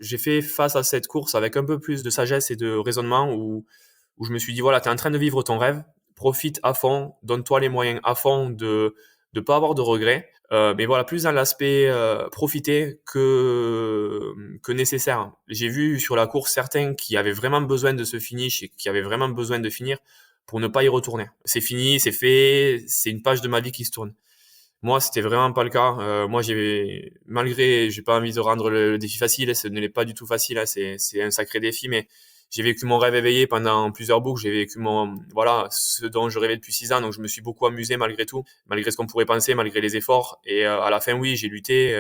j'ai fait face à cette course avec un peu plus de sagesse et de raisonnement où je me suis dit, voilà, tu es en train de vivre ton rêve, profite à fond, donne-toi les moyens à fond de pas avoir de regrets. Mais voilà, plus dans l'aspect profiter que nécessaire. J'ai vu sur la course certains qui avaient vraiment besoin de ce finish et qui avaient vraiment besoin de finir pour ne pas y retourner. C'est fini, c'est fait, c'est une page de ma vie qui se tourne. Moi, c'était vraiment pas le cas. Moi, j'ai pas envie de rendre le défi facile. Ce ne l'est pas du tout facile. Hein. C'est un sacré défi, mais j'ai vécu mon rêve éveillé pendant plusieurs boucles. J'ai vécu ce dont je rêvais depuis 6 ans. Donc, je me suis beaucoup amusé malgré tout, malgré ce qu'on pourrait penser, malgré les efforts. Et à la fin, oui, j'ai lutté,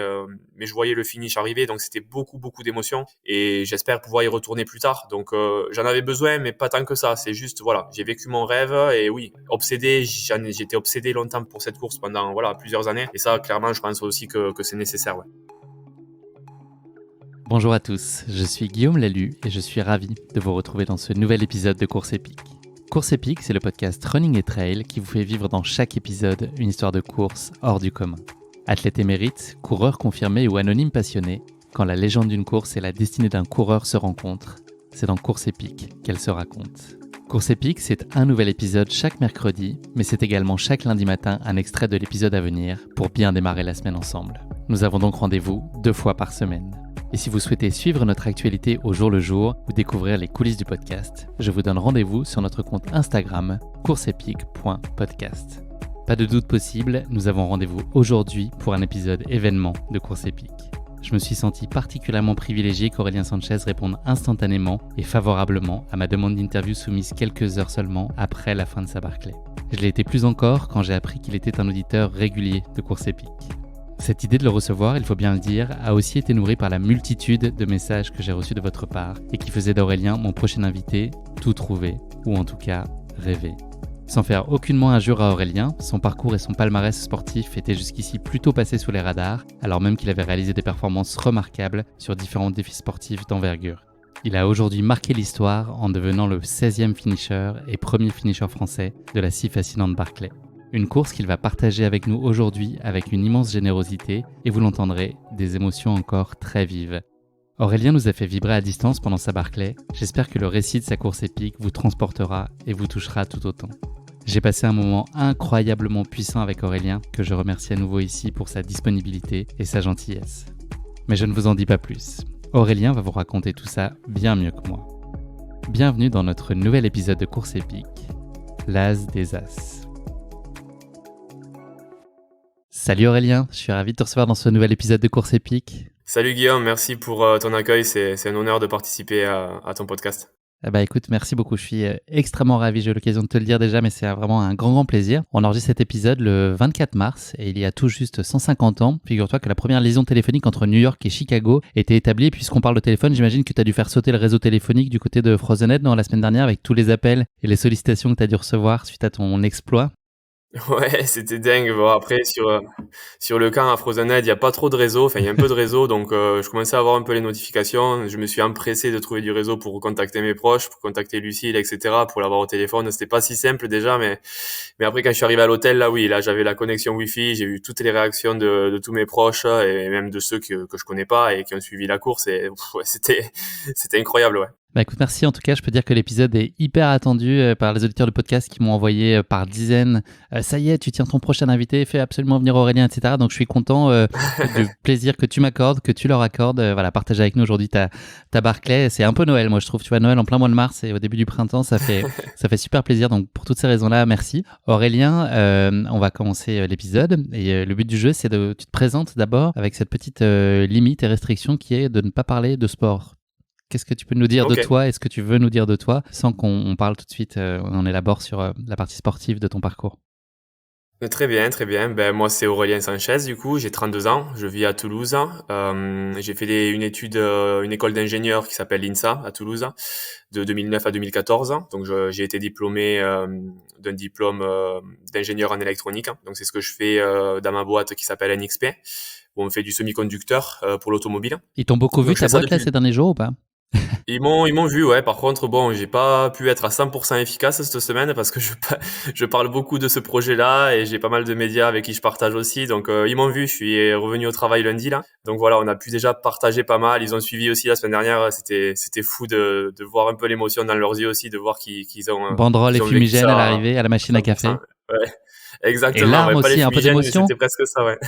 mais je voyais le finish arriver. Donc, c'était beaucoup, beaucoup d'émotions. Et j'espère pouvoir y retourner plus tard. Donc, j'en avais besoin, mais pas tant que ça. C'est juste, voilà, j'ai vécu mon rêve et oui, j'étais obsédé longtemps pour cette course pendant, plusieurs années. Et ça, clairement, je pense aussi que c'est nécessaire, ouais. Bonjour à tous, je suis Guillaume Lalu et je suis ravi de vous retrouver dans ce nouvel épisode de Course Épique. Course Épique, c'est le podcast Running et Trail qui vous fait vivre dans chaque épisode une histoire de course hors du commun. Athlète émérite, coureur confirmé ou anonyme passionné, quand la légende d'une course et la destinée d'un coureur se rencontrent, c'est dans Course Épique qu'elle se raconte. Course Épique, c'est un nouvel épisode chaque mercredi, mais c'est également chaque lundi matin un extrait de l'épisode à venir pour bien démarrer la semaine ensemble. Nous avons donc rendez-vous 2 fois par semaine. Et si vous souhaitez suivre notre actualité au jour le jour ou découvrir les coulisses du podcast, je vous donne rendez-vous sur notre compte Instagram courseepique.podcast. Pas de doute possible, nous avons rendez-vous aujourd'hui pour un épisode événement de Course Épique. Je me suis senti particulièrement privilégié qu'Aurélien Sanchez réponde instantanément et favorablement à ma demande d'interview soumise quelques heures seulement après la fin de sa Barclay. Je l'ai été plus encore quand j'ai appris qu'il était un auditeur régulier de Course Épique. Cette idée de le recevoir, il faut bien le dire, a aussi été nourrie par la multitude de messages que j'ai reçus de votre part et qui faisaient d'Aurélien mon prochain invité, tout trouvé, ou en tout cas rêvé. Sans faire aucunement injure à Aurélien, son parcours et son palmarès sportif étaient jusqu'ici plutôt passés sous les radars, alors même qu'il avait réalisé des performances remarquables sur différents défis sportifs d'envergure. Il a aujourd'hui marqué l'histoire en devenant le 16e finisher et premier finisher français de la si fascinante Barclay. Une course qu'il va partager avec nous aujourd'hui avec une immense générosité et vous l'entendrez, des émotions encore très vives. Aurélien nous a fait vibrer à distance pendant sa Barclay. J'espère que le récit de sa course épique vous transportera et vous touchera tout autant. J'ai passé un moment incroyablement puissant avec Aurélien que je remercie à nouveau ici pour sa disponibilité et sa gentillesse. Mais je ne vous en dis pas plus. Aurélien va vous raconter tout ça bien mieux que moi. Bienvenue dans notre nouvel épisode de Course Épique, l'As des As. Salut Aurélien, je suis ravi de te recevoir dans ce nouvel épisode de Course Épique. Salut Guillaume, merci pour ton accueil. C'est un honneur de participer à ton podcast. Écoute, merci beaucoup. Je suis extrêmement ravi. J'ai eu l'occasion de te le dire déjà, mais c'est vraiment un grand plaisir. On enregistre cet épisode le 24 mars et il y a tout juste 150 ans. Figure-toi que la première liaison téléphonique entre New York et Chicago était établie. Puisqu'on parle de téléphone, j'imagine que tu as dû faire sauter le réseau téléphonique du côté de Frozenhead la semaine dernière avec tous les appels et les sollicitations que tu as dû recevoir suite à ton exploit. Ouais, c'était dingue. Bon, après, sur le camp à Frozenhead, il n'y a pas trop de réseau. Enfin, il y a un peu de réseau, donc je commençais à avoir un peu les notifications. Je me suis empressé de trouver du réseau pour contacter mes proches, pour contacter Lucille, etc., pour l'avoir au téléphone. C'était pas si simple déjà, mais après, quand je suis arrivé à l'hôtel, là, oui, là, j'avais la connexion Wi-Fi. J'ai vu toutes les réactions de tous mes proches et même de ceux que je connais pas et qui ont suivi la course. Et ouais, c'était incroyable, ouais. Écoute, merci. En tout cas, je peux dire que l'épisode est hyper attendu par les auditeurs du podcast qui m'ont envoyé par dizaines. Ça y est, tu tiens ton prochain invité, fais absolument venir Aurélien, etc. Donc, je suis content du plaisir que tu m'accordes, que tu leur accordes. Partage avec nous aujourd'hui ta Barclay. C'est un peu Noël, moi, je trouve. Tu vois, Noël en plein mois de mars et au début du printemps, ça fait super plaisir. Donc, pour toutes ces raisons-là, merci. Aurélien, on va commencer l'épisode. Et le but du jeu, c'est tu te présentes d'abord avec cette petite limite et restriction qui est de ne pas parler de sport. Qu'est-ce que tu peux nous dire de toi et ce que tu veux nous dire de toi sans qu'on parle tout de suite, on élabore sur la partie sportive de ton parcours? Très bien, très bien. Moi, c'est Aurélien Sanchez, du coup. J'ai 32 ans. Je vis à Toulouse. J'ai fait une école d'ingénieur qui s'appelle l'INSA à Toulouse, de 2009 à 2014. Donc, j'ai été diplômé d'un diplôme d'ingénieur en électronique. Donc, c'est ce que je fais dans ma boîte qui s'appelle NXP, où on fait du semi-conducteur pour l'automobile. Ils t'ont beaucoup vu ta boîte là ces derniers jours ou pas? Ils m'ont vu, ouais. Par contre, bon, j'ai pas pu être à 100% efficace cette semaine parce que je parle beaucoup de ce projet-là et j'ai pas mal de médias avec qui je partage aussi. Donc, ils m'ont vu. Je suis revenu au travail lundi, là. Donc voilà, on a pu déjà partager pas mal. Ils ont suivi aussi la semaine dernière. C'était fou de voir un peu l'émotion dans leurs yeux aussi, de voir Banderole et qu'ils ont vécu fumigène à ça l'arrivée, à la à machine à 100%. café. Ouais, Et exactement. larmes Ouais, pas les aussi, un peu fumigènes, mais d'émotion. c'était presque ça, ouais.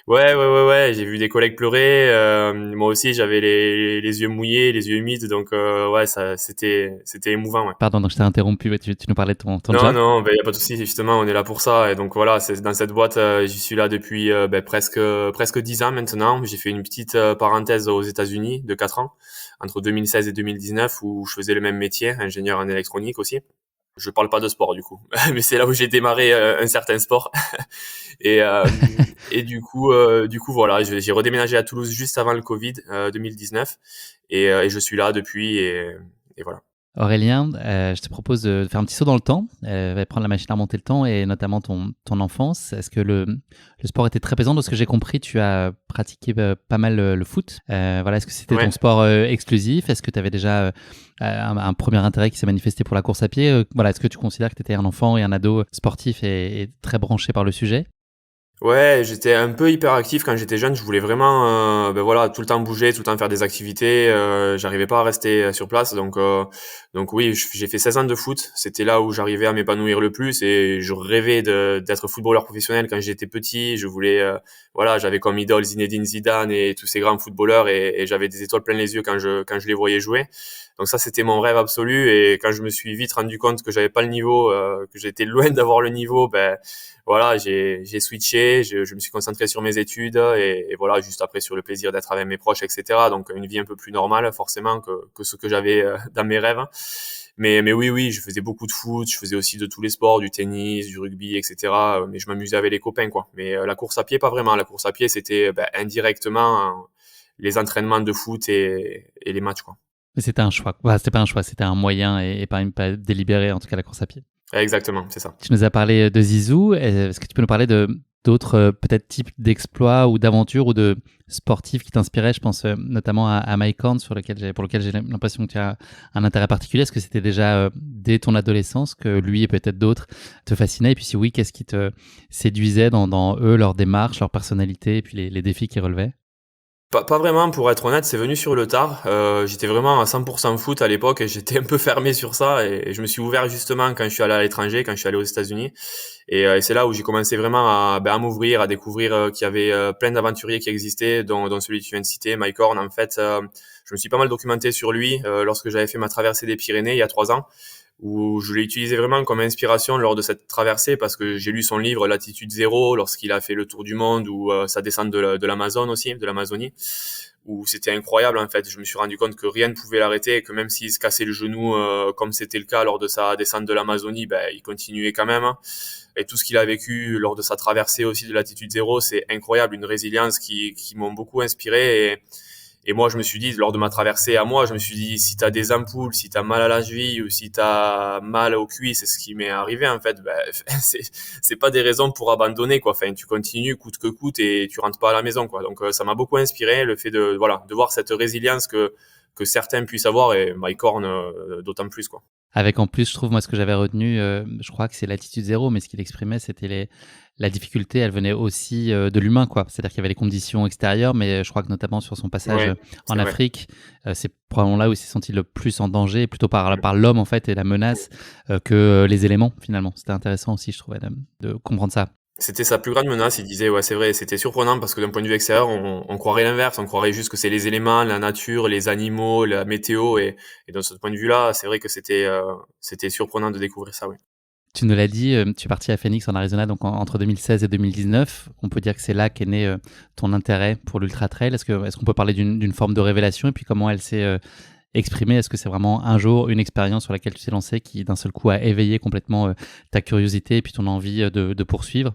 Ouais. J'ai vu des collègues pleurer. Moi aussi, j'avais les yeux mouillés, les yeux humides. Donc, ouais, c'était émouvant, ouais. Pardon, donc je t'ai interrompu. Ouais, tu nous parlais de ton Non, job. non, ben, y a pas de souci. Justement, on est là pour ça. Et donc, voilà, c'est dans cette boîte, j'y suis là depuis presque 10 ans maintenant. J'ai fait une petite parenthèse aux États-Unis de 4 ans, entre 2016 et 2019, où je faisais le même métier, ingénieur en électronique aussi. Je parle pas de sport du coup, mais c'est là où j'ai démarré un certain sport. Et, euh, et du coup voilà, j'ai redéménagé à Toulouse juste avant le Covid 2019 et je suis là depuis et voilà. Aurélien, je te propose de faire un petit saut dans le temps, va prendre la machine à remonter le temps et notamment ton enfance. Est-ce que le sport était très présent? De ce que j'ai compris, tu as pratiqué pas mal le foot. Voilà, est-ce que c'était ton Ouais. sport exclusif? Est-ce que tu avais déjà un premier intérêt qui s'est manifesté pour la course à pied? Voilà, est-ce que tu considères que tu étais un enfant et un ado sportif et très branché par le sujet? Ouais, j'étais un peu hyperactif quand j'étais jeune. Je voulais vraiment, voilà, tout le temps bouger, tout le temps faire des activités. J'arrivais pas à rester sur place, donc oui, j'ai fait 16 ans de foot. C'était là où j'arrivais à m'épanouir le plus et je rêvais d'être footballeur professionnel quand j'étais petit. Je voulais, voilà, j'avais comme idole Zinedine Zidane et tous ces grands footballeurs et j'avais des étoiles plein les yeux quand je les voyais jouer. Donc ça, c'était mon rêve absolu. Et quand je me suis vite rendu compte que j'avais pas le niveau, que j'étais loin d'avoir le niveau, ben voilà, j'ai switché, je me suis concentré sur mes études et voilà, juste après sur le plaisir d'être avec mes proches, etc. Donc une vie un peu plus normale forcément que ce que j'avais dans mes rêves. Mais oui, je faisais beaucoup de foot, je faisais aussi de tous les sports, du tennis, du rugby, etc. Mais je m'amusais avec les copains, quoi. Mais la course à pied, pas vraiment. La course à pied, c'était indirectement les entraînements de foot et les matchs, quoi. Mais c'était un choix. Voilà, c'était pas un choix, c'était un moyen et pas délibéré, en tout cas la course à pied. Exactement, c'est ça. Tu nous as parlé de Zizou. Est-ce que tu peux nous parler de d'autres peut-être types d'exploits ou d'aventures ou de sportifs qui t'inspiraient? Je pense notamment à Mike Horn pour lequel j'ai l'impression que tu as un intérêt particulier. Est-ce que c'était déjà dès ton adolescence que lui et peut-être d'autres te fascinaient? Et puis si oui, qu'est-ce qui te séduisait dans eux, leur démarche, leur personnalité et puis les défis qu'ils relevaient? Pas vraiment, pour être honnête, c'est venu sur le tard. J'étais vraiment à 100% foot à l'époque et j'étais un peu fermé sur ça et je me suis ouvert justement quand je suis allé à l'étranger, quand je suis allé aux États-unis. Et c'est là où j'ai commencé vraiment à m'ouvrir, à découvrir qu'il y avait plein d'aventuriers qui existaient, dont celui que tu viens de citer, Mike Horn. En fait, je me suis pas mal documenté sur lui lorsque j'avais fait ma traversée des Pyrénées il y a 3 ans, où je l'ai utilisé vraiment comme inspiration lors de cette traversée parce que j'ai lu son livre Latitude Zéro lorsqu'il a fait le tour du monde ou sa descente de l'Amazon aussi, de l'Amazonie, où c'était incroyable en fait. Je me suis rendu compte que rien ne pouvait l'arrêter et que même s'il se cassait le genou comme c'était le cas lors de sa descente de l'Amazonie, il continuait quand même. Et tout ce qu'il a vécu lors de sa traversée aussi de Latitude Zéro, c'est incroyable, une résilience qui m'ont beaucoup inspiré. Et moi, je me suis dit, lors de ma traversée à moi, je me suis dit, si t'as des ampoules, si t'as mal à la cheville ou si t'as mal aux cuisses, c'est ce qui m'est arrivé, en fait, c'est pas des raisons pour abandonner, quoi. Enfin, tu continues coûte que coûte et tu rentres pas à la maison, quoi. Donc, ça m'a beaucoup inspiré, le fait voilà, de voir cette résilience que certains puissent avoir et Mike Horn, d'autant plus, quoi. Avec en plus, je trouve, moi, ce que j'avais retenu, je crois que c'est l'attitude zéro, mais ce qu'il exprimait, c'était la difficulté, elle venait aussi de l'humain, quoi. C'est-à-dire qu'il y avait les conditions extérieures, mais je crois que notamment sur son passage Ouais, en c'est vrai. Afrique, c'est probablement là où il s'est senti le plus en danger, plutôt par l'homme, en fait, et la menace, que les éléments, finalement. C'était intéressant aussi, je trouvais, de comprendre ça. C'était sa plus grande menace, il disait, ouais, c'est vrai, c'était surprenant parce que d'un point de vue extérieur, on croirait l'inverse, on croirait juste que c'est les éléments, la nature, les animaux, la météo, et de ce point de vue-là, c'est vrai que c'était surprenant de découvrir ça, oui. Tu nous l'as dit, tu es parti à Phoenix en Arizona donc entre 2016 et 2019. On peut dire que c'est là qu'est né ton intérêt pour l'ultra trail. Est-ce qu'on peut parler d'une forme de révélation et puis comment elle s'est exprimée? Est-ce que c'est vraiment un jour une expérience sur laquelle tu t'es lancé qui d'un seul coup a éveillé complètement ta curiosité et puis ton envie de poursuivre?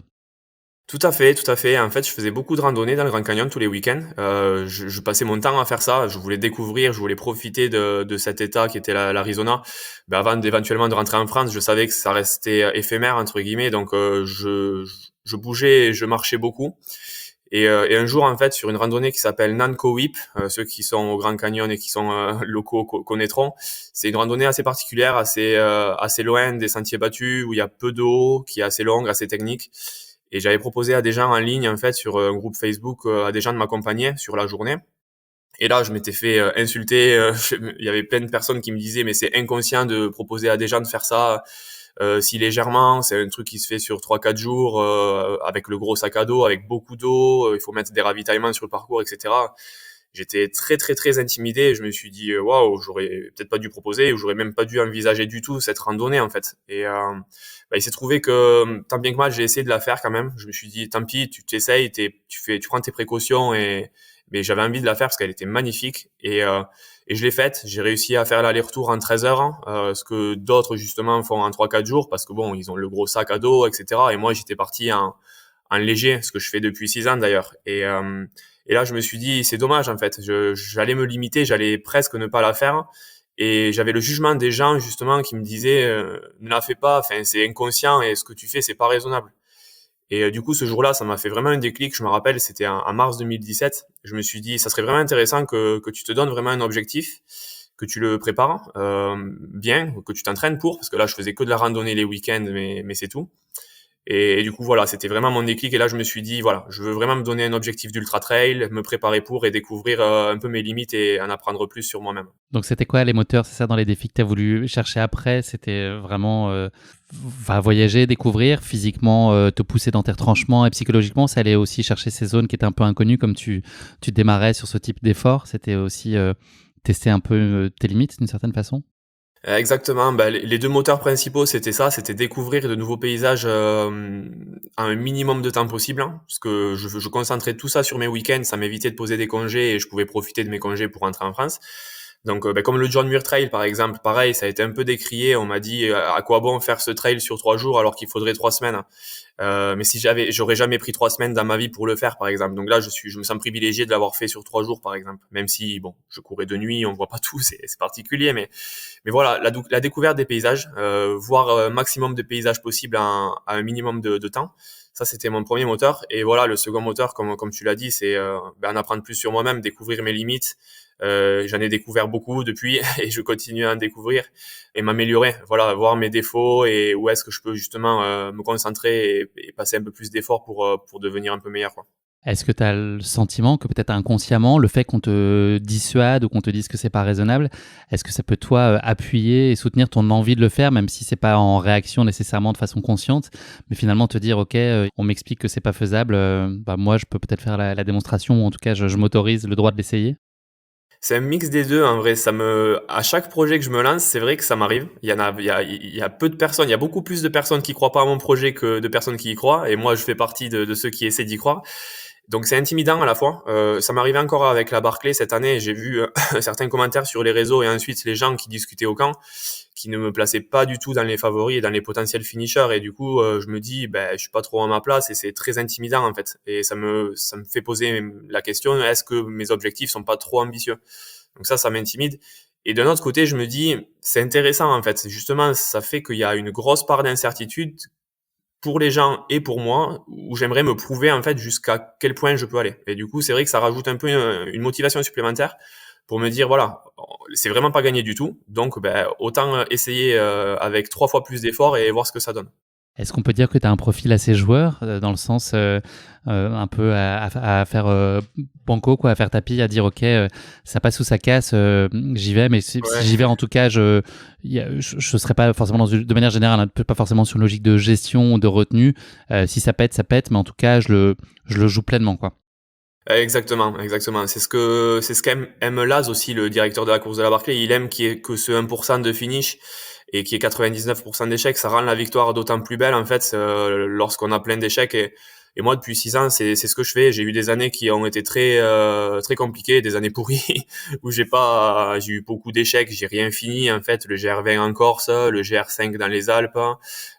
Tout à fait, tout à fait. En fait, je faisais beaucoup de randonnées dans le Grand Canyon tous les week-ends. Je passais mon temps à faire ça. Je voulais découvrir, je voulais profiter de cet état qui était l'Arizona. Avant d'éventuellement de rentrer en France, je savais que ça restait éphémère entre guillemets. Donc, je bougeais, et je marchais beaucoup. Et un jour, en fait, sur une randonnée qui s'appelle Nanko Whip, ceux qui sont au Grand Canyon et qui sont locaux connaîtront, c'est une randonnée assez particulière, assez loin des sentiers battus, où il y a peu d'eau, qui est assez longue, assez technique. Et j'avais proposé à des gens en ligne, en fait, sur un groupe Facebook, à des gens de m'accompagner sur la journée. Et là, je m'étais fait insulter. Il y avait plein de personnes qui me disaient, mais c'est inconscient de proposer à des gens de faire ça si légèrement. C'est un truc qui se fait sur 3-4 jours avec le gros sac à dos, avec beaucoup d'eau. Il faut mettre des ravitaillements sur le parcours, etc. J'étais très, très, très intimidé. Et je me suis dit, waouh, j'aurais peut-être pas dû proposer ou j'aurais même pas dû envisager du tout cette randonnée, en fait. Et il s'est trouvé que tant bien que mal, j'ai essayé de la faire quand même. Je me suis dit, tant pis, tu t'essayes, tu prends tes précautions mais j'avais envie de la faire parce qu'elle était magnifique et je l'ai faite. J'ai réussi à faire l'aller-retour en 13 heures, ce que d'autres justement font en 3-4 jours parce que bon, ils ont le gros sac à dos, etc. Et moi, j'étais parti en léger, ce que je fais depuis 6 ans d'ailleurs. Et là, je me suis dit, c'est dommage en fait. J'allais me limiter, j'allais presque ne pas la faire. Et j'avais le jugement des gens justement qui me disaient, ne la fais pas. Enfin, c'est inconscient et ce que tu fais, c'est pas raisonnable. Et du coup, ce jour-là, ça m'a fait vraiment un déclic. Je me rappelle, c'était en mars 2017. Je me suis dit, ça serait vraiment intéressant que tu te donnes vraiment un objectif, que tu le prépares bien, que tu t'entraînes pour, parce que là, je faisais que de la randonnée les week-ends, mais c'est tout. Et du coup, voilà, c'était vraiment mon déclic. Et là, je me suis dit, voilà, je veux vraiment me donner un objectif d'ultra trail, me préparer pour et découvrir un peu mes limites et en apprendre plus sur moi-même. Donc, c'était quoi les moteurs? C'est ça dans les défis que tu as voulu chercher après? C'était vraiment voyager, découvrir, physiquement te pousser dans tes retranchements et psychologiquement, ça allait aussi chercher ces zones qui étaient un peu inconnues comme tu démarrais sur ce type d'effort. C'était aussi tester un peu tes limites d'une certaine façon? Exactement. Les deux moteurs principaux, c'était ça, c'était découvrir de nouveaux paysages à un minimum de temps possible, hein, parce que je concentrais tout ça sur mes week-ends, ça m'évitait de poser des congés et je pouvais profiter de mes congés pour rentrer en France. Donc, comme le John Muir Trail, par exemple, pareil, ça a été un peu décrié. On m'a dit à quoi bon faire ce trail sur 3 jours alors qu'il faudrait 3 semaines. Mais si j'aurais jamais pris 3 semaines dans ma vie pour le faire, par exemple. Donc là, je me sens privilégié de l'avoir fait sur 3 jours, par exemple. Même si, bon, je courais de nuit, on voit pas tout, c'est particulier, mais voilà, la découverte des paysages, voir un maximum de paysages possibles à un minimum de temps. Ça, c'était mon premier moteur. Et voilà, le second moteur, comme tu l'as dit, c'est en apprendre plus sur moi-même, découvrir mes limites. J'en ai découvert beaucoup depuis et je continue à en découvrir et m'améliorer. Voilà, voir mes défauts et où est-ce que je peux justement me concentrer et passer un peu plus d'efforts pour devenir un peu meilleur, quoi. Est-ce que tu as le sentiment que peut-être inconsciemment, le fait qu'on te dissuade ou qu'on te dise que c'est pas raisonnable, est-ce que ça peut toi appuyer et soutenir ton envie de le faire, même si c'est pas en réaction nécessairement de façon consciente, mais finalement te dire ok, on m'explique que c'est pas faisable, moi je peux peut-être faire la démonstration ou en tout cas je m'autorise le droit de l'essayer? C'est un mix des deux, en vrai. À chaque projet que je me lance, c'est vrai que ça m'arrive. Il y a peu de personnes, il y a beaucoup plus de personnes qui croient pas à mon projet que de personnes qui y croient. Et moi, je fais partie de ceux qui essaient d'y croire. Donc c'est intimidant à la fois. Ça m'arrivait encore avec la Barclay cette année. J'ai vu certains commentaires sur les réseaux et ensuite les gens qui discutaient au camp, qui ne me plaçaient pas du tout dans les favoris et dans les potentiels finishers. Et du coup, je me dis, je suis pas trop à ma place et c'est très intimidant en fait. Et ça me fait poser la question, est-ce que mes objectifs sont pas trop ambitieux? Donc ça m'intimide. Et d'un autre côté, je me dis, c'est intéressant en fait. Justement, ça fait qu'il y a une grosse part d'incertitude pour les gens et pour moi, où j'aimerais me prouver en fait jusqu'à quel point je peux aller. Et du coup, c'est vrai que ça rajoute un peu une motivation supplémentaire pour me dire voilà, c'est vraiment pas gagné du tout, donc autant essayer avec 3 fois plus d'efforts et voir ce que ça donne. Est-ce qu'on peut dire que tu as un profil assez joueur, dans le sens un peu à faire banco, quoi, à faire tapis, à dire ok, ça passe ou ça casse, j'y vais, mais si j'y vais en tout cas, je serais pas forcément de manière générale, hein, pas forcément sur une logique de gestion ou de retenue. Si ça pète, mais en tout cas, je le joue pleinement, quoi. Exactement. C'est ce qu'aime Laz aussi, le directeur de la course de la Barclay. Il aime qu'il y ait que ce 1% de finish et qu'il y ait 99% d'échecs. Ça rend la victoire d'autant plus belle, en fait, lorsqu'on a plein d'échecs. Et moi, depuis 6 ans, c'est ce que je fais. J'ai eu des années qui ont été très, très compliquées, des années pourries, où j'ai eu beaucoup d'échecs, j'ai rien fini, en fait. Le GR20 en Corse, le GR5 dans les Alpes,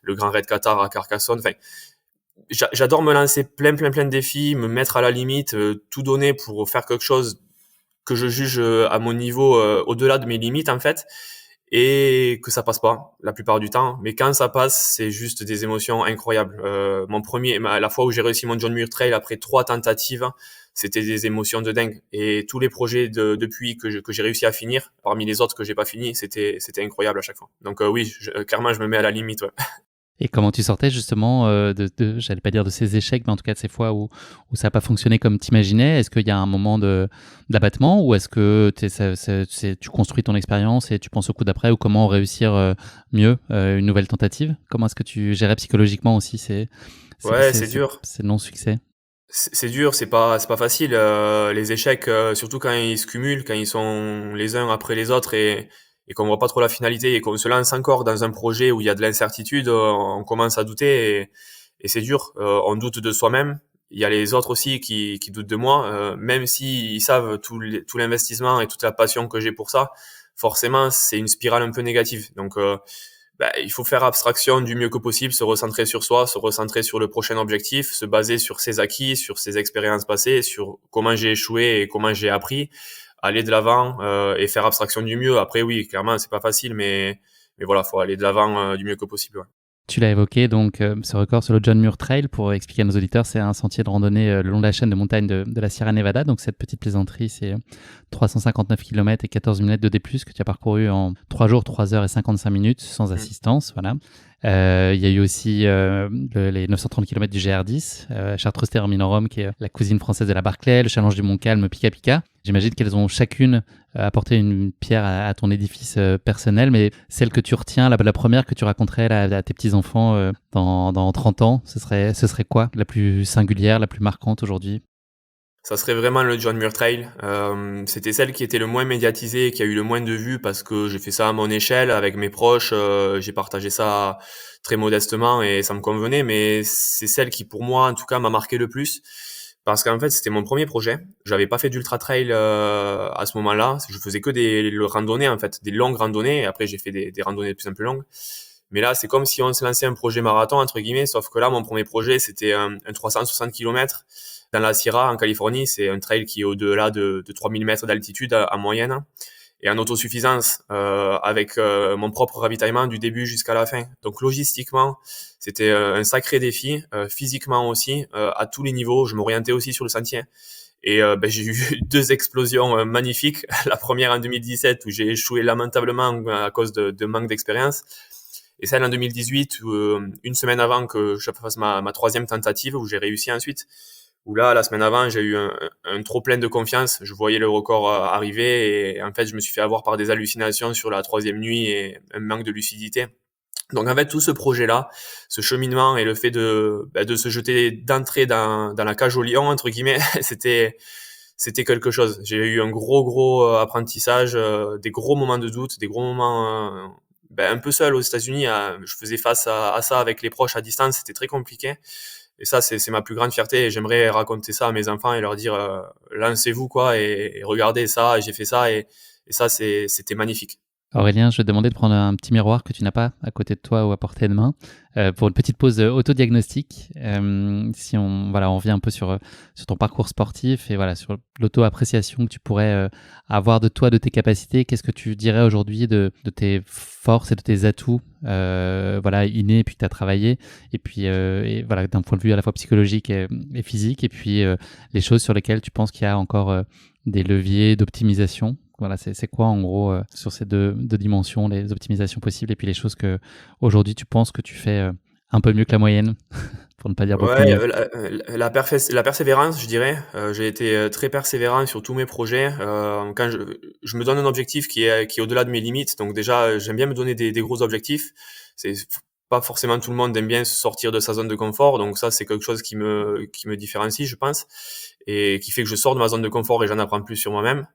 le Grand Raid Qatar à Carcassonne. Enfin, j'adore me lancer plein de défis, me mettre à la limite, tout donner pour faire quelque chose que je juge à mon niveau au-delà de mes limites en fait. et que ça passe pas la plupart du temps. Mais quand ça passe, c'est juste des émotions incroyables. La fois où j'ai réussi mon John Muir Trail après 3 tentatives, c'était des émotions de dingue. Et tous les projets depuis que j'ai réussi à finir, parmi les autres que j'ai pas fini, c'était incroyable à chaque fois. Donc oui, clairement, je me mets à la limite. Ouais. Et comment tu sortais justement j'allais pas dire de ces échecs, mais en tout cas de ces fois où ça n'a pas fonctionné comme t'imaginais? Est-ce qu'il y a un moment d'abattement ou est-ce que tu construis ton expérience et tu penses au coup d'après ou comment réussir mieux une nouvelle tentative? Comment est-ce que tu gérais psychologiquement aussi Ouais, c'est dur. ces non-succès? C'est dur, c'est pas facile. Les échecs, surtout quand ils se cumulent, quand ils sont les uns après les autres et qu'on voit pas trop la finalité et qu'on se lance encore dans un projet où il y a de l'incertitude, on commence à douter et c'est dur. On doute de soi-même. Il y a les autres aussi qui doutent de moi, même s'ils savent tout l'investissement et toute la passion que j'ai pour ça. Forcément, c'est une spirale un peu négative. Donc il faut faire abstraction du mieux que possible, se recentrer sur soi, se recentrer sur le prochain objectif, se baser sur ses acquis, sur ses expériences passées, sur comment j'ai échoué et comment j'ai appris, aller de l'avant et faire abstraction du mieux. Après, oui, clairement, c'est pas facile, mais voilà, faut aller de l'avant du mieux que possible. Ouais. Tu l'as évoqué, donc ce record sur le John Muir Trail, pour expliquer à nos auditeurs, c'est un sentier de randonnée le long de la chaîne de montagnes de la Sierra Nevada. Donc cette petite plaisanterie, c'est 359 km et 14 000 mètres de D+, que tu as parcouru en 3 jours, 3 heures et 55 minutes sans assistance. Voilà. Il y a eu aussi les 930 km du GR10, Chartreuse Terre Minorum, qui est la cousine française de la Barclay, le challenge du Mont Calme, Pika Pika. J'imagine qu'elles ont chacune apporté une pierre à ton édifice personnel, mais celle que tu retiens, la première que tu raconterais à tes petits-enfants dans 30 ans, ce serait quoi? La plus singulière, la plus marquante aujourd'hui? Ça serait vraiment le John Muir Trail. C'était celle qui était le moins médiatisée, qui a eu le moins de vues parce que j'ai fait ça à mon échelle avec mes proches. J'ai partagé ça très modestement et ça me convenait. Mais c'est celle qui, pour moi, en tout cas, m'a marqué le plus parce qu'en fait, c'était mon premier projet. J'avais pas fait d'ultra trail à ce moment-là. Je faisais que des randonnées en fait, des longues randonnées. Et après, j'ai fait des randonnées de plus en plus longues. Mais là, c'est comme si on se lançait un projet marathon entre guillemets. Sauf que là, mon premier projet, c'était un 360 km dans la Sierra en Californie. C'est un trail qui est au-delà de 3000 mètres d'altitude en moyenne et en autosuffisance avec mon propre ravitaillement du début jusqu'à la fin. Donc logistiquement, c'était un sacré défi, physiquement aussi, à tous les niveaux. Je m'orientais aussi sur le sentier. Et j'ai eu 2 explosions magnifiques. La première en 2017 où j'ai échoué lamentablement à cause de manque d'expérience. Et celle en 2018, une semaine avant que je fasse ma 3e tentative, où j'ai réussi ensuite. Où là, la semaine avant, j'ai eu un trop plein de confiance. Je voyais le record arriver et en fait, je me suis fait avoir par des hallucinations sur la 3e nuit et un manque de lucidité. Donc en fait, tout ce projet-là, ce cheminement et le fait de se jeter d'entrée dans la cage au lion, entre guillemets, c'était quelque chose. J'ai eu un gros apprentissage, des gros moments de doute, des gros moments un peu seul aux États-Unis. Je faisais face à ça avec les proches à distance, c'était très compliqué. Et ça, c'est ma plus grande fierté. Et j'aimerais raconter ça à mes enfants et leur dire lancez-vous quoi et regardez ça. Et j'ai fait ça et ça, c'était magnifique. Aurélien, je vais te demander de prendre un petit miroir que tu n'as pas à côté de toi ou à portée de main pour une petite pause autodiagnostic. Si on revient un peu sur ton parcours sportif et voilà sur l'auto-appréciation que tu pourrais avoir de toi, de tes capacités, qu'est-ce que tu dirais aujourd'hui de tes forces et de tes atouts innés et puis que tu as travaillé et puis d'un point de vue à la fois psychologique et physique et puis les choses sur lesquelles tu penses qu'il y a encore des leviers d'optimisation. Voilà, c'est quoi en gros sur ces deux dimensions, les optimisations possibles et puis les choses que aujourd'hui tu penses que tu fais un peu mieux que la moyenne, pour ne pas dire beaucoup Ouais, mieux. la persévérance, je dirais. J'ai été très persévérant sur tous mes projets. Quand je me donne un objectif qui est au-delà de mes limites, donc déjà j'aime bien me donner des gros objectifs. C'est pas forcément tout le monde aime bien sortir de sa zone de confort, donc ça c'est quelque chose qui me différencie, je pense, et qui fait que je sors de ma zone de confort et j'en apprends plus sur moi-même.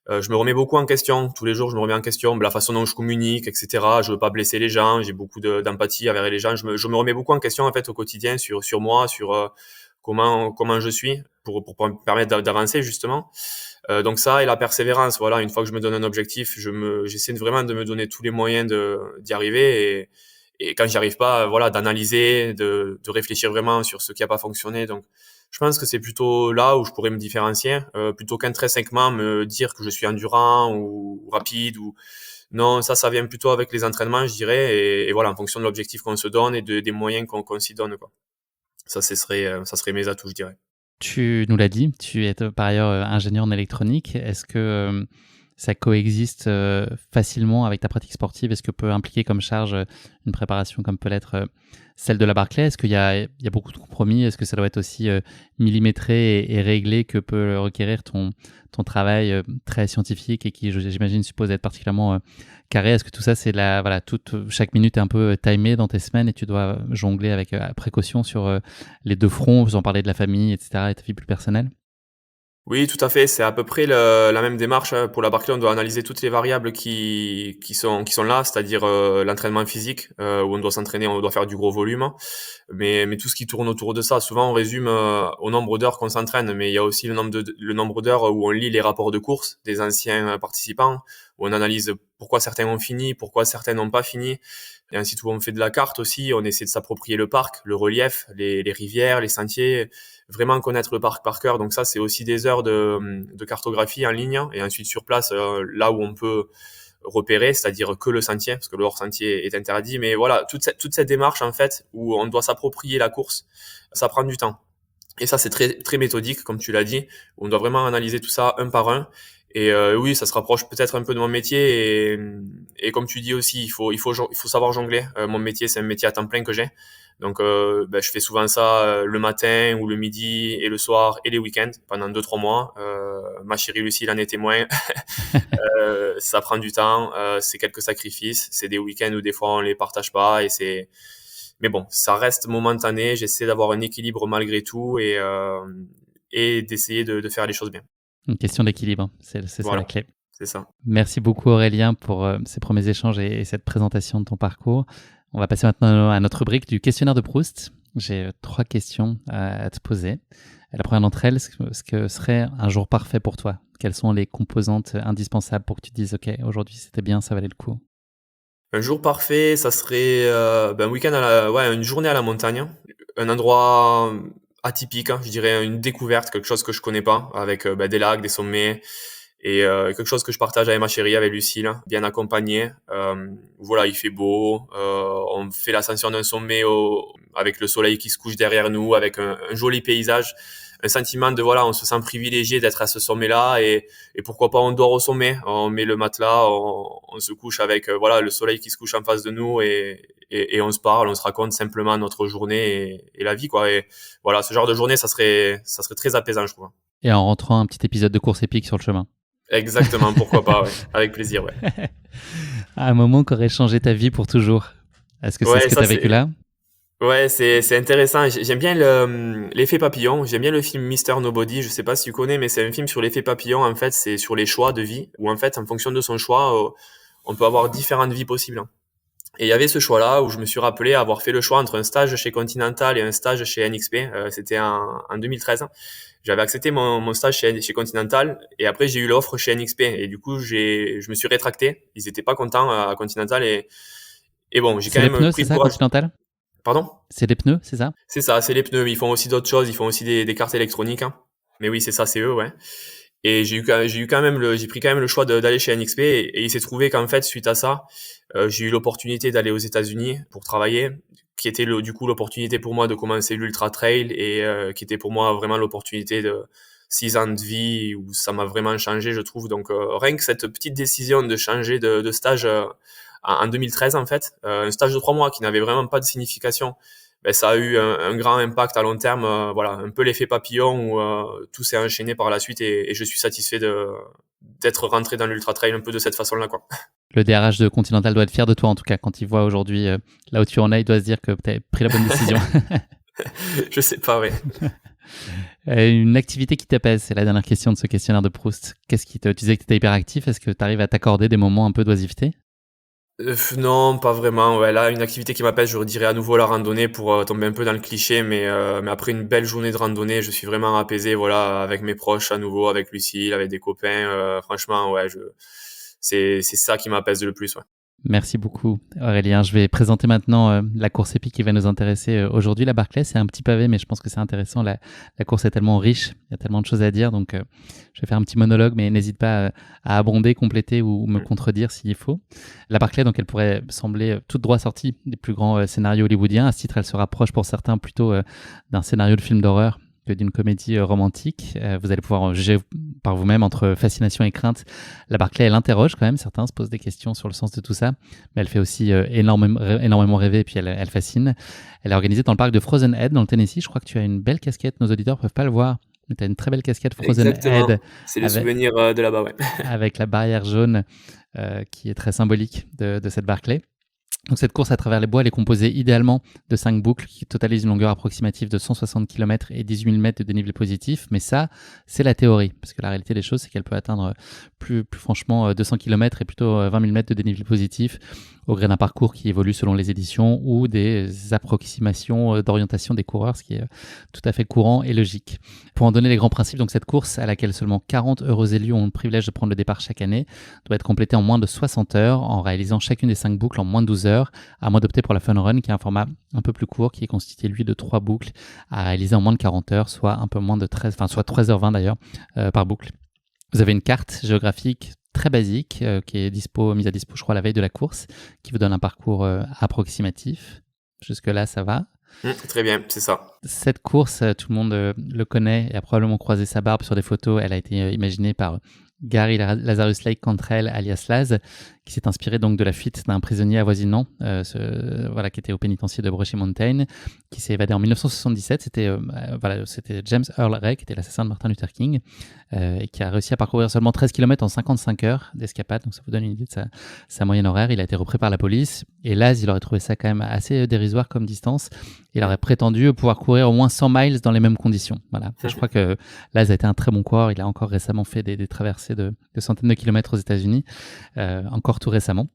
Je me remets beaucoup en question. Tous les jours, je me remets en question la façon dont je communique, etc. Je veux pas blesser les gens. J'ai beaucoup d'empathie envers les gens. Je me remets beaucoup en question en fait au quotidien sur moi, sur comment je suis pour me permettre d'avancer justement. Donc ça et la persévérance. Voilà, une fois que je me donne un objectif, j'essaie vraiment de me donner tous les moyens d'y arriver et quand j'y arrive pas, voilà, d'analyser, de réfléchir vraiment sur ce qui a pas fonctionné. Donc je pense que c'est plutôt là où je pourrais me différencier, plutôt qu'intrinsèquement me dire que je suis endurant ou rapide ou Non, ça vient plutôt avec les entraînements, je dirais, et voilà, en fonction de l'objectif qu'on se donne et des moyens qu'on s'y donne, quoi. Ça serait mes atouts, je dirais. Tu nous l'as dit, tu es par ailleurs ingénieur en électronique. Est-ce que ça coexiste facilement avec ta pratique sportive? Est-ce que peut impliquer comme charge une préparation comme peut l'être celle de la Barclay? Est-ce qu'il y a beaucoup de compromis? Est-ce que ça doit être aussi millimétré et réglé que peut requérir ton travail très scientifique et qui, j'imagine, suppose être particulièrement carré? Est-ce que tout ça, chaque minute est un peu timée dans tes semaines et tu dois jongler avec précaution sur les deux fronts, vous en parlez de la famille, etc., et ta vie plus personnelle? Oui, tout à fait. C'est à peu près la même démarche. Pour la Barclay, on doit analyser toutes les variables qui sont là, c'est-à-dire l'entraînement physique, où on doit s'entraîner, on doit faire du gros volume. Mais tout ce qui tourne autour de ça, souvent on résume au nombre d'heures qu'on s'entraîne, mais il y a aussi le nombre d'heures où on lit les rapports de course des anciens participants, où on analyse pourquoi certains ont fini, pourquoi certains n'ont pas fini. Et ainsi tout, on fait de la carte aussi, on essaie de s'approprier le parc, le relief, les rivières, les sentiers, vraiment connaître le parc par cœur. Donc ça, c'est aussi des heures de cartographie en ligne, et ensuite sur place, là où on peut repérer, c'est-à-dire que le sentier, parce que le hors-sentier est interdit. Mais voilà, toute cette démarche, en fait, où on doit s'approprier la course, ça prend du temps. Et ça, c'est très, très méthodique, comme tu l'as dit, où on doit vraiment analyser tout ça un par un. Et oui, ça se rapproche peut-être un peu de mon métier. Et comme tu dis aussi, il faut savoir jongler. Mon métier, c'est un métier à temps plein que j'ai. Donc, je fais souvent ça le matin ou le midi et le soir et les week-ends pendant 2-3 mois. Ma chérie Lucie en est témoin. Ça prend du temps, c'est quelques sacrifices, c'est des week-ends où des fois on les partage pas mais bon, ça reste momentané. J'essaie d'avoir un équilibre malgré tout et d'essayer de faire les choses bien. Une question d'équilibre, c'est ça la Voilà, clé. c'est ça. Merci beaucoup Aurélien pour ces premiers échanges et cette présentation de ton parcours. On va passer maintenant à notre rubrique du questionnaire de Proust. J'ai 3 questions à te poser. La première d'entre elles, ce que serait un jour parfait pour toi? Quelles sont les composantes indispensables pour que tu te dises « Ok, aujourd'hui c'était bien, ça valait le coup ». Un jour parfait, ça serait un week-end une journée à la montagne, un endroit atypique, hein, je dirais une découverte, quelque chose que je connais pas, avec des lacs, des sommets, et quelque chose que je partage avec ma chérie, avec Lucille, bien accompagné. Voilà, il fait beau, on fait l'ascension d'un sommet avec le soleil qui se couche derrière nous, avec un joli paysage, un sentiment de voilà, on se sent privilégié d'être à ce sommet-là, et pourquoi pas on dort au sommet, on met le matelas, on se couche avec voilà, le soleil qui se couche en face de nous, et on se parle, on se raconte simplement notre journée et la vie, quoi. Et voilà, ce genre de journée, ça serait très apaisant, je trouve. Et en rentrant un petit épisode de course épique sur le chemin. Exactement, pourquoi pas, ouais. Avec plaisir, ouais. Un moment qui aurait changé ta vie pour toujours. Est-ce que c'est ce Ouais, que tu ça as vécu là? ouais, c'est intéressant. J'aime bien l'effet papillon. J'aime bien le film Mister Nobody. Je sais pas si tu connais, mais c'est un film sur l'effet papillon. En fait, c'est sur les choix de vie, où en fait, en fonction de son choix, on peut avoir différentes vies possibles, hein. Et il y avait ce choix-là où je me suis rappelé avoir fait le choix entre un stage chez Continental et un stage chez NXP. C'était en 2013. J'avais accepté mon stage chez Continental, et après j'ai eu l'offre chez NXP, et du coup je me suis rétracté. Ils étaient pas contents à Continental, et bon, j'ai C'est quand les même pneus, pris c'est le ça, courage. Continental? Pardon? C'est les pneus, c'est ça? C'est ça, c'est les pneus. Ils font aussi d'autres choses. Ils font aussi des cartes électroniques, hein. Mais oui, c'est ça, c'est eux, ouais. Et j'ai pris quand même le choix d'aller chez NXP, et il s'est trouvé qu'en fait, suite à ça, j'ai eu l'opportunité d'aller aux États-Unis pour travailler, qui était du coup l'opportunité pour moi de commencer l'ultra trail, et qui était pour moi vraiment l'opportunité de 6 ans de vie où ça m'a vraiment changé, je trouve. Donc rien que cette petite décision de changer de stage en 2013, en fait, un stage de 3 mois qui n'avait vraiment pas de signification, ben, ça a eu un grand impact à long terme. Voilà, un peu l'effet papillon où tout s'est enchaîné par la suite, et je suis satisfait d'être rentré dans l'ultra trail un peu de cette façon-là, quoi. Le DRH de Continental doit être fier de toi, en tout cas, quand il voit aujourd'hui là où tu en es, il doit se dire que tu as pris la bonne décision. Je sais pas, ouais. Une activité qui t'apaise, c'est la dernière question de ce questionnaire de Proust. Tu disais que tu étais hyperactif, est-ce que tu arrives à t'accorder des moments un peu d'oisiveté? Non, pas vraiment. Ouais, là, une activité qui m'apaise, je dirais à nouveau la randonnée, pour tomber un peu dans le cliché, mais après une belle journée de randonnée, je suis vraiment apaisé, voilà, avec mes proches à nouveau, avec Lucille, avec des copains. Franchement, ouais, c'est ça qui m'apaise le plus, ouais. Merci beaucoup Aurélien. Je vais présenter maintenant la course épique qui va nous intéresser aujourd'hui. La Barclay, c'est un petit pavé, mais je pense que c'est intéressant. La course est tellement riche, il y a tellement de choses à dire. Donc je vais faire un petit monologue, mais n'hésite pas à abonder, compléter ou me contredire s'il faut. La Barclay, donc elle pourrait sembler toute droit sortie des plus grands scénarios hollywoodiens. À ce titre, elle se rapproche pour certains plutôt d'un scénario de film d'horreur que d'une comédie romantique. Vous allez pouvoir juger par vous-même entre fascination et crainte. La Barclay, elle interroge quand même. Certains se posent des questions sur le sens de tout ça, mais elle fait aussi énormément rêver et puis elle fascine. Elle est organisée dans le parc de Frozen Head dans le Tennessee. Je crois que tu as une belle casquette. Nos auditeurs ne peuvent pas le voir, mais tu as une très belle casquette Frozen Exactement. Head. C'est le souvenir de là-bas, ouais. Avec la barrière jaune qui est très symbolique de cette Barclay. Donc cette course à travers les bois, elle est composée idéalement de 5 boucles qui totalisent une longueur approximative de 160 km et 18 000 mètres de dénivelé positif. Mais ça, c'est la théorie. Parce que la réalité des choses, c'est qu'elle peut atteindre plus franchement 200 km et plutôt 20 000 mètres de dénivelé positif au gré d'un parcours qui évolue selon les éditions ou des approximations d'orientation des coureurs, ce qui est tout à fait courant et logique. Pour en donner les grands principes, donc cette course à laquelle seulement 40 heureux élus ont le privilège de prendre le départ chaque année doit être complétée en moins de 60 heures en réalisant chacune des 5 boucles en moins de 12 heures, à moins d'opter pour la Fun Run qui est un format un peu plus court qui est constitué lui de 3 boucles à réaliser en moins de 40 heures, soit un peu moins de 13h20 d'ailleurs par boucle. Vous avez une carte géographique très basique qui est mise à dispo, je crois, la veille de la course, qui vous donne un parcours approximatif. Jusque-là, ça va. Très bien, c'est ça. Cette course, tout le monde le connaît et a probablement croisé sa barbe sur des photos. Elle a été imaginée par Gary Lazarus Lake Cantrell, alias Laz, qui s'est inspiré donc de la fuite d'un prisonnier avoisinant, qui était au pénitencier de Brushy Mountain, qui s'est évadé en 1977. C'était James Earl Ray, qui était l'assassin de Martin Luther King, et qui a réussi à parcourir seulement 13 km en 55 heures d'escapade. Donc ça vous donne une idée de sa moyenne horaire. Il a été repris par la police. Et Laz, il aurait trouvé ça quand même assez dérisoire comme distance. Il aurait prétendu pouvoir courir au moins 100 miles dans les mêmes conditions. Voilà. Je crois que Laz a été un très bon coureur. Il a encore récemment fait des traversées de centaines de kilomètres aux États-Unis, encore tout récemment.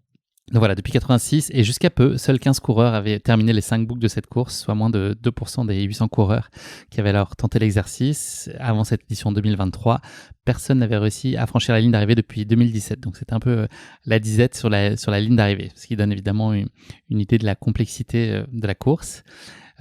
Donc voilà, depuis 86 et jusqu'à peu, seuls 15 coureurs avaient terminé les 5 boucles de cette course, soit moins de 2% des 800 coureurs qui avaient alors tenté l'exercice. Avant cette édition 2023, personne n'avait réussi à franchir la ligne d'arrivée depuis 2017. Donc c'était un peu la disette sur la ligne d'arrivée, ce qui donne évidemment une idée de la complexité de la course.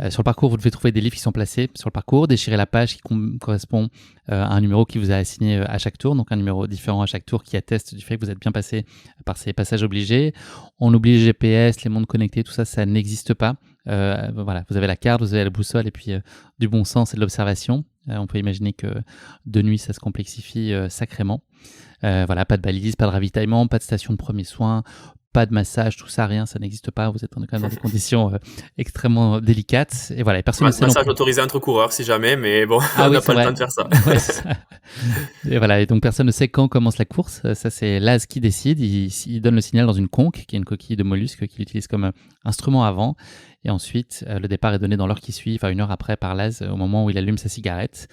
Sur le parcours, vous devez trouver des livres qui sont placés sur le parcours, déchirer la page qui correspond à un numéro qui vous a assigné à chaque tour, donc un numéro différent à chaque tour qui atteste du fait que vous êtes bien passé par ces passages obligés. On oublie le GPS, les montres connectées, tout ça, ça n'existe pas. Vous avez la carte, vous avez la boussole et puis du bon sens et de l'observation. On peut imaginer que de nuit, ça se complexifie sacrément. Pas de balise, pas de ravitaillement, pas de station de premiers soins, pas de massage, tout ça, rien, ça n'existe pas. Vous êtes quand même dans des conditions extrêmement délicates. Et voilà, personne ne sait. Massage autorisé entre coureurs si jamais, mais bon, on n'a pas le temps de faire ça. Ouais, et voilà, et donc personne ne sait quand commence la course. Ça, c'est Laz qui décide. Il donne le signal dans une conque, qui est une coquille de mollusque qu'il utilise comme instrument avant. Et ensuite, le départ est donné dans l'heure qui suit, une heure après par Laz, au moment où il allume sa cigarette.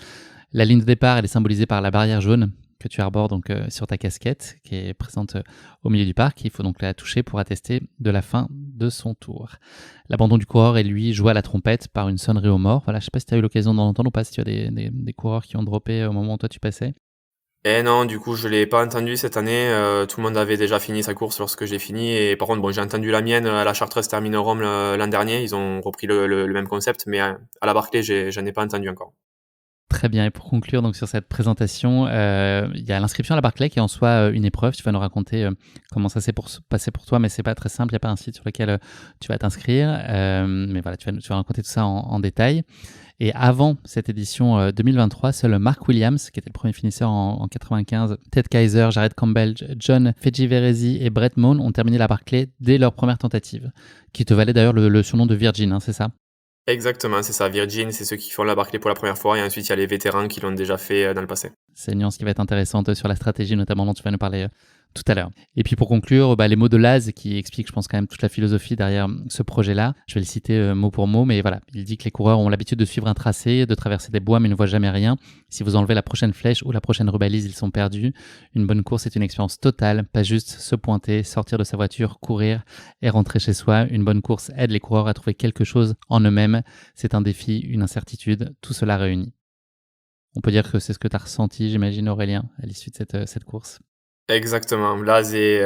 La ligne de départ, elle est symbolisée par la barrière jaune que tu arbores donc sur ta casquette, qui est présente au milieu du parc. Il faut donc la toucher pour attester de la fin de son tour. L'abandon du coureur est lui joué à la trompette par une sonnerie aux morts. Voilà, je ne sais pas si tu as eu l'occasion d'en entendre ou pas, si tu as des coureurs qui ont droppé au moment où toi tu passais. Eh non, du coup, je l'ai pas entendu cette année. Tout le monde avait déjà fini sa course lorsque j'ai fini. Et par contre, bon, j'ai entendu la mienne à la Chartreuse Terminorum l'an dernier. Ils ont repris le même concept, mais à la Barclay, j'en ai pas entendu encore. Très bien, et pour conclure donc sur cette présentation, il y a l'inscription à la Barclay qui est en soi une épreuve. Tu vas nous raconter comment ça s'est passé pour toi, mais c'est pas très simple, il n'y a pas un site sur lequel tu vas t'inscrire. Mais voilà, tu vas raconter tout ça en détail. Et avant cette édition 2023, seul Mark Williams, qui était le premier finisseur en 95, Ted Kaiser, Jared Campbell, John Fejiverezi et Brett Mohn ont terminé la Barclay dès leur première tentative, qui te valait d'ailleurs le surnom de Virgin, hein, c'est ça ? Exactement, c'est ça. Virgin, c'est ceux qui font la Barclay pour la première fois, et ensuite il y a les vétérans qui l'ont déjà fait dans le passé. C'est une nuance qui va être intéressante sur la stratégie, notamment dont tu vas nous parler tout à l'heure. Et puis pour conclure, les mots de Laz qui expliquent, je pense, quand même toute la philosophie derrière ce projet-là. Je vais le citer mot pour mot, mais voilà, il dit que les coureurs ont l'habitude de suivre un tracé, de traverser des bois, mais ne voient jamais rien. Si vous enlevez la prochaine flèche ou la prochaine rubalise, ils sont perdus. Une bonne course est une expérience totale, pas juste se pointer, sortir de sa voiture, courir et rentrer chez soi. Une bonne course aide les coureurs à trouver quelque chose en eux-mêmes. C'est un défi, une incertitude, tout cela réuni. On peut dire que c'est ce que tu as ressenti, j'imagine, Aurélien, à l'issue de cette course. Exactement. Laz est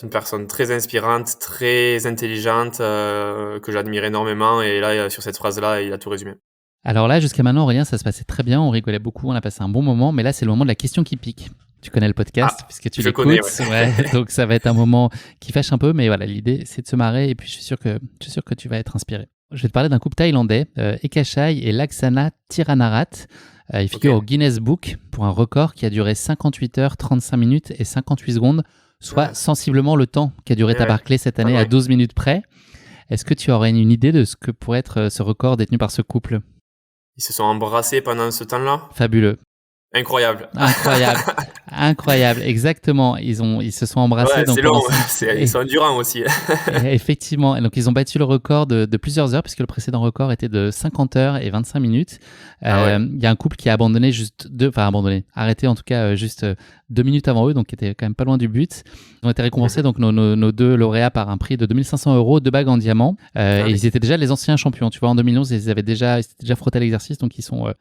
une personne très inspirante, très intelligente, que j'admire énormément et là, sur cette phrase-là, il a tout résumé. Alors là, jusqu'à maintenant, Aurélien, ça se passait très bien, on rigolait beaucoup, on a passé un bon moment, mais là, c'est le moment de la question qui pique. Tu connais le podcast Ah, puisque tu je connais, l'écoutes, ouais. ouais, donc ça va être un moment qui fâche un peu, mais voilà, l'idée c'est de se marrer et puis je suis sûr que tu vas être inspiré. Je vais te parler d'un couple thaïlandais, Ekachai et Laksana Tiranarat. Ils figurent au Guinness Book pour un record qui a duré 58 heures, 35 minutes et 58 secondes, soit Ah, sensiblement le temps qu'a duré ta ouais, Barclay cette pas année à loin. 12 minutes près. Est-ce que tu aurais une idée de ce que pourrait être ce record détenu par ce couple? Ils se sont embrassés pendant ce temps-là? Fabuleux. Incroyable. Incroyable, incroyable, exactement. Ils se sont embrassés Ouais, donc c'est pendant long, ils sont endurants aussi. effectivement. Et donc ils ont battu le record de plusieurs heures puisque le précédent record était de 50 heures et 25 minutes. Ah ouais. Il y a un couple qui a abandonné arrêté en tout cas juste 2 minutes avant eux, donc qui était quand même pas loin du but. Ils ont été récompensés donc nos deux lauréats par un prix de 2500 €, 2 bagues en diamant. Ah Et oui. ils étaient déjà les anciens champions. Tu vois, en 2011 ils s'étaient déjà frotté à l'exercice, donc ils sont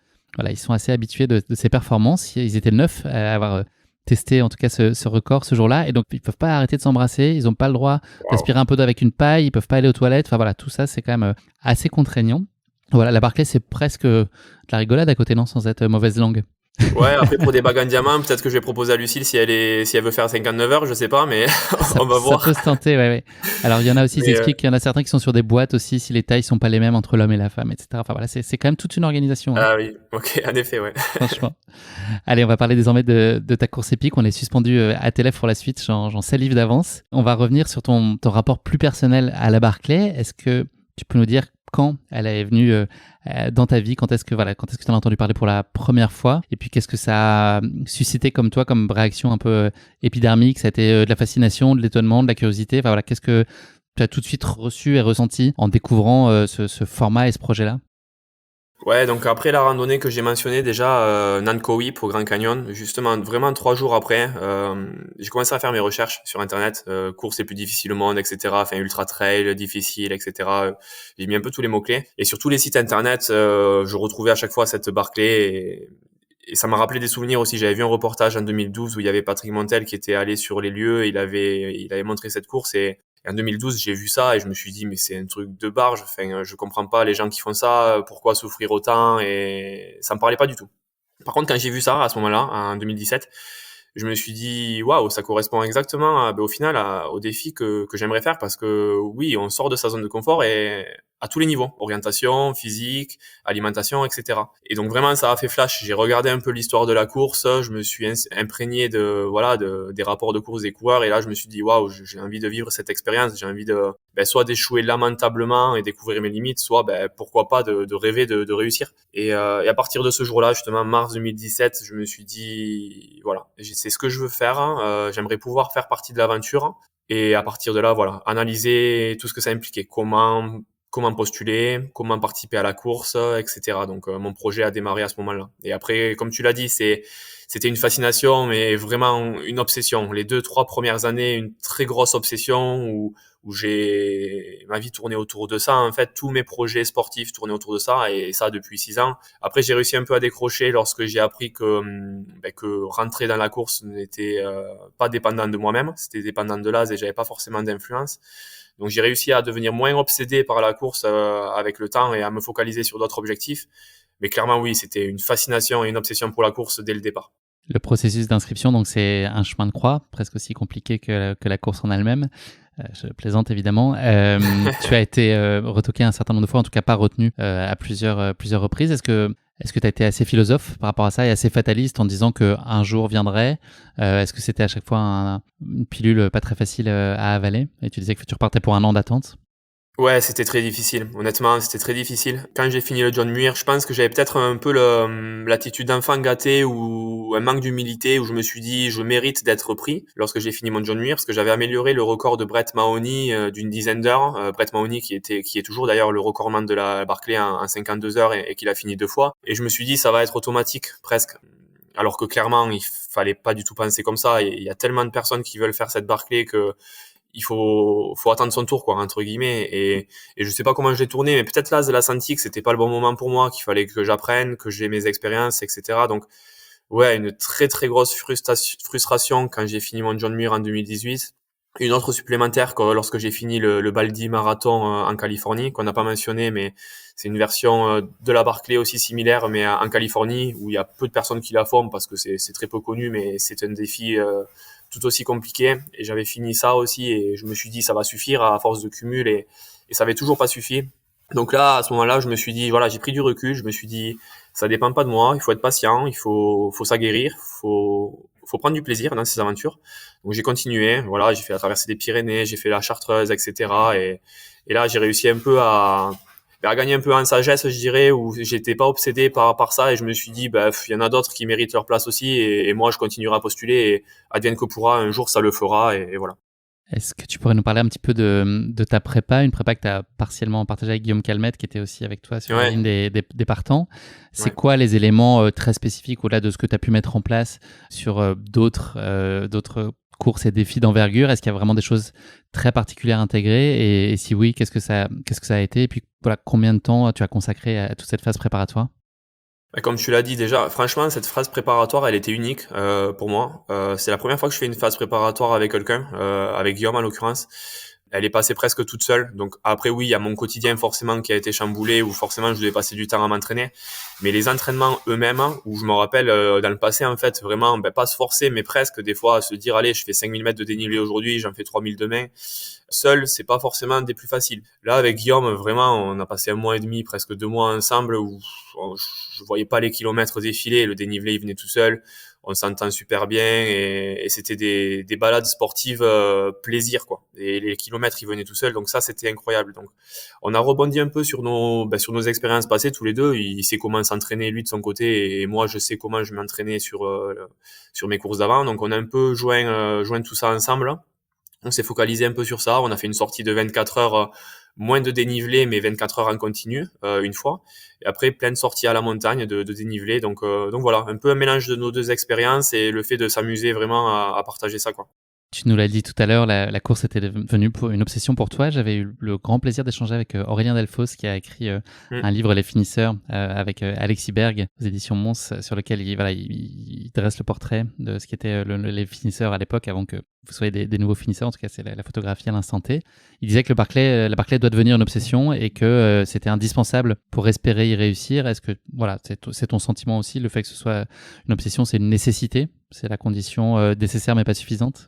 assez habitués de ces performances. Ils étaient 9 à avoir testé en tout cas ce record ce jour-là. Et donc, ils peuvent pas arrêter de s'embrasser. Ils n'ont pas le droit Waouh. d'aspirer un peu d'eau avec une paille. Ils peuvent pas aller aux toilettes. Enfin voilà, tout ça, c'est quand même assez contraignant. Voilà, la Barclay, c'est presque de la rigolade à côté, non, sans être mauvaise langue. Ouais, après pour des bagues en diamant, peut-être que je vais proposer à Lucille si elle veut faire 59 heures, je sais pas, mais Ça, on va ça voir. peut se tenter, ouais, ouais. Alors, il y en a aussi, ils Mais expliquent qu'il y en a certains qui sont sur des boîtes aussi, si les tailles sont pas les mêmes entre l'homme et la femme, etc. Enfin voilà, c'est quand même toute une organisation, hein, ah oui, ok, en effet, ouais. franchement. Allez, on va parler désormais de ta course épique. On est suspendu à tes lèvres pour la suite, j'en salive d'avance. On va revenir sur ton rapport plus personnel à la Barclay. Est-ce que tu peux nous dire quand elle est venue dans ta vie? Quand est-ce que tu en as entendu parler pour la première fois? Et puis qu'est-ce que ça a suscité comme toi, comme réaction un peu épidermique? Ça a été de la fascination, de l'étonnement, de la curiosité? Enfin voilà, qu'est-ce que tu as tout de suite reçu et ressenti en découvrant ce format et ce projet-là? Ouais, donc après la randonnée que j'ai mentionnée déjà, Nankowi pour Grand Canyon, justement, vraiment 3 jours après, j'ai commencé à faire mes recherches sur Internet, courses les plus difficiles au monde, etc. Enfin, ultra trail, difficile, etc. J'ai mis un peu tous les mots-clés. Et sur tous les sites Internet, je retrouvais à chaque fois cette Barclay et ça m'a rappelé des souvenirs aussi. J'avais vu un reportage en 2012 où il y avait Patrick Montel qui était allé sur les lieux, il avait montré cette course et en 2012, j'ai vu ça et je me suis dit, mais c'est un truc de barge. Enfin, je comprends pas les gens qui font ça, pourquoi souffrir autant et ça me parlait pas du tout. Par contre, quand j'ai vu ça à ce moment-là, en 2017, je me suis dit, waouh, ça correspond exactement au final au défi que j'aimerais faire parce que oui, on sort de sa zone de confort et à tous les niveaux, orientation, physique, alimentation, etc. Et donc vraiment, ça a fait flash. J'ai regardé un peu l'histoire de la course, je me suis imprégné des rapports de course des coureurs et là, je me suis dit, waouh, j'ai envie de vivre cette expérience. J'ai envie soit d'échouer lamentablement et découvrir mes limites, soit pourquoi pas de rêver de réussir. Et à partir de ce jour-là, justement, mars 2017, je me suis dit, voilà, c'est ce que je veux faire. J'aimerais pouvoir faire partie de l'aventure. Et à partir de là, voilà, analyser tout ce que ça impliquait, comment postuler, comment participer à la course, etc. Donc mon projet a démarré à ce moment-là. Et après, comme tu l'as dit, c'était une fascination, mais vraiment une obsession. Les 2-3 premières années, une très grosse obsession où j'ai ma vie tournée autour de ça. En fait, tous mes projets sportifs tournaient autour de ça et ça depuis 6 ans. Après, j'ai réussi un peu à décrocher lorsque j'ai appris que rentrer dans la course n'était pas dépendant de moi-même, c'était dépendant de l'âge et j'avais pas forcément d'influence. Donc j'ai réussi à devenir moins obsédé par la course avec le temps et à me focaliser sur d'autres objectifs. Mais clairement, oui, c'était une fascination et une obsession pour la course dès le départ. Le processus d'inscription, donc c'est un chemin de croix, presque aussi compliqué que la course en elle-même. Je plaisante évidemment. Tu as été retoqué un certain nombre de fois, en tout cas pas retenu à plusieurs reprises. Est-ce que tu as été assez philosophe par rapport à ça et assez fataliste en disant qu'un jour viendrait? Est-ce que c'était à chaque fois une pilule pas très facile à avaler? Et tu disais que tu repartais pour un an d'attente. Ouais, c'était très difficile. Honnêtement, c'était très difficile. Quand j'ai fini le John Muir, je pense que j'avais peut-être un peu l'attitude d'enfant gâté ou un manque d'humilité où je me suis dit je mérite d'être pris lorsque j'ai fini mon John Muir parce que j'avais amélioré le record de Brett Mahoney d'une dizaine d'heures. Brett Mahoney qui est toujours d'ailleurs le recordman de la Barclay en 52 heures et qu'il a fini 2 fois. Et je me suis dit ça va être automatique presque. Alors que clairement, il fallait pas du tout penser comme ça. Il y a tellement de personnes qui veulent faire cette Barclay que il faut attendre son tour, quoi, entre guillemets. Et je sais pas comment je l'ai tourné, mais peut-être là, elle a senti que c'était pas le bon moment pour moi, qu'il fallait que j'apprenne, que j'ai mes expériences, etc. Donc, Ouais, une très très grosse frustration quand j'ai fini mon John Muir en 2018. Une autre supplémentaire lorsque j'ai fini le Baldy Marathon en Californie, qu'on n'a pas mentionné, mais c'est une version de la Barclay aussi similaire, mais en Californie, où il y a peu de personnes qui la font parce que c'est très peu connu, mais c'est un défi tout aussi compliqué. Et j'avais fini ça aussi, et je me suis dit ça va suffire à force de cumul, et ça avait toujours pas suffi. Donc là, à ce moment-là, je me suis dit, voilà, j'ai pris du recul, je me suis dit, ça dépend pas de moi, il faut être patient, faut s'aguerrir, faut prendre du plaisir dans ces aventures. Donc j'ai continué, voilà, j'ai fait la traversée des Pyrénées, j'ai fait la Chartreuse, etc. Et là, j'ai réussi un peu à gagner un peu en sagesse, je dirais, où j'étais pas obsédé par ça, et je me suis dit, bah, il y en a d'autres qui méritent leur place aussi, et moi, je continuerai à postuler, et advienne que pourra, un jour, ça le fera, et voilà. Est-ce que tu pourrais nous parler un petit peu de ta prépa, une prépa que tu as partiellement partagée avec Guillaume Calmette, qui était aussi avec toi sur la Ouais, ligne des partants. C'est ouais. quoi les éléments très spécifiques au-delà de ce que tu as pu mettre en place sur d'autres courses et défis d'envergure? Est-ce qu'il y a vraiment des choses très particulières intégrées? Et si oui, qu'est-ce que ça a été? Et puis voilà, combien de temps tu as consacré à toute cette phase préparatoire? Bah, comme tu l'as dit déjà, franchement, cette phase préparatoire, elle était unique pour moi. C'est la première fois que je fais une phase préparatoire avec quelqu'un, avec Guillaume en l'occurrence. Elle est passée presque toute seule. Donc après, oui, il y a mon quotidien forcément qui a été chamboulé, où forcément je devais passer du temps à m'entraîner. Mais les entraînements eux-mêmes, où je me rappelle dans le passé, en fait, vraiment, pas se forcer, mais presque des fois se dire, allez, je fais 5000 mètres de dénivelé aujourd'hui, j'en fais 3000 demain. Seul, c'est pas forcément des plus faciles. Là, avec Guillaume, vraiment, on a passé 1 mois et demi, presque 2 mois ensemble, où je voyais pas les kilomètres défiler, le dénivelé, il venait tout seul. On s'entend super bien, et c'était des balades sportives plaisir, quoi. Et les kilomètres, ils venaient tout seuls, donc ça, c'était incroyable. Donc, on a rebondi un peu sur nos expériences passées tous les deux. Il sait comment s'entraîner lui de son côté, et moi, je sais comment je m'entraînais sur mes courses d'avant. Donc, on a un peu joint tout ça ensemble. On s'est focalisé un peu sur ça. On a fait une sortie de 24 heures, moins de dénivelé, mais 24 heures en continu, une fois. Et après, plein de sorties à la montagne, de dénivelé. Donc voilà, un peu un mélange de nos deux expériences, et le fait de s'amuser vraiment à partager ça, quoi. Tu nous l'as dit tout à l'heure, la course était devenue une obsession pour toi. J'avais eu le grand plaisir d'échanger avec Aurélien Delfos, qui a écrit Mm. un livre, Les Finisseurs, avec Alexis Berg, aux éditions Mons, sur lequel il dresse le portrait de ce qu'étaient les finisseurs à l'époque, avant que vous soyez des nouveaux finisseurs. En tout cas, c'est la photographie à l'instant T. Il disait que la Barclay doit devenir une obsession, et que c'était indispensable pour espérer y réussir. Est-ce que voilà, c'est ton sentiment aussi, le fait que ce soit une obsession, c'est une nécessité, c'est la condition nécessaire mais pas suffisante?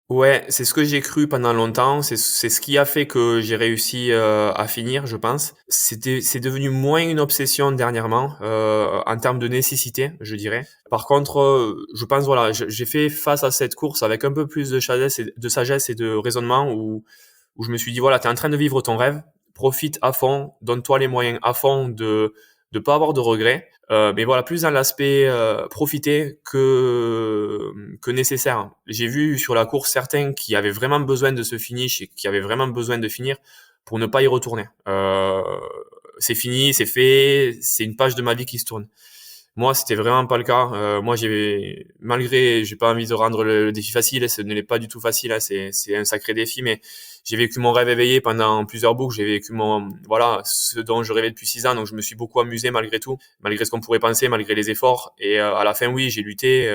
Ouais, c'est ce que j'ai cru pendant longtemps. C'est ce qui a fait que j'ai réussi à finir, je pense. C'est devenu moins une obsession dernièrement, en termes de nécessité, je dirais. Par contre, je pense, voilà, j'ai fait face à cette course avec un peu plus de sagesse et de raisonnement, où je me suis dit, voilà, t'es en train de vivre ton rêve, profite à fond, donne-toi les moyens à fond de pas avoir de regrets. Mais voilà, plus dans l'aspect profiter que nécessaire. J'ai vu sur la course certains qui avaient vraiment besoin de ce finish, et qui avaient vraiment besoin de finir pour ne pas y retourner. C'est fini, c'est fait, c'est une page de ma vie qui se tourne. Moi, c'était vraiment pas le cas. Moi, j'ai pas envie de rendre le défi facile. Ce ne l'est pas du tout facile, hein. C'est un sacré défi, mais j'ai vécu mon rêve éveillé pendant plusieurs boucles. J'ai vécu voilà, ce dont je rêvais depuis 6 ans. Donc, je me suis beaucoup amusé malgré tout, malgré ce qu'on pourrait penser, malgré les efforts. Et à la fin, oui, j'ai lutté,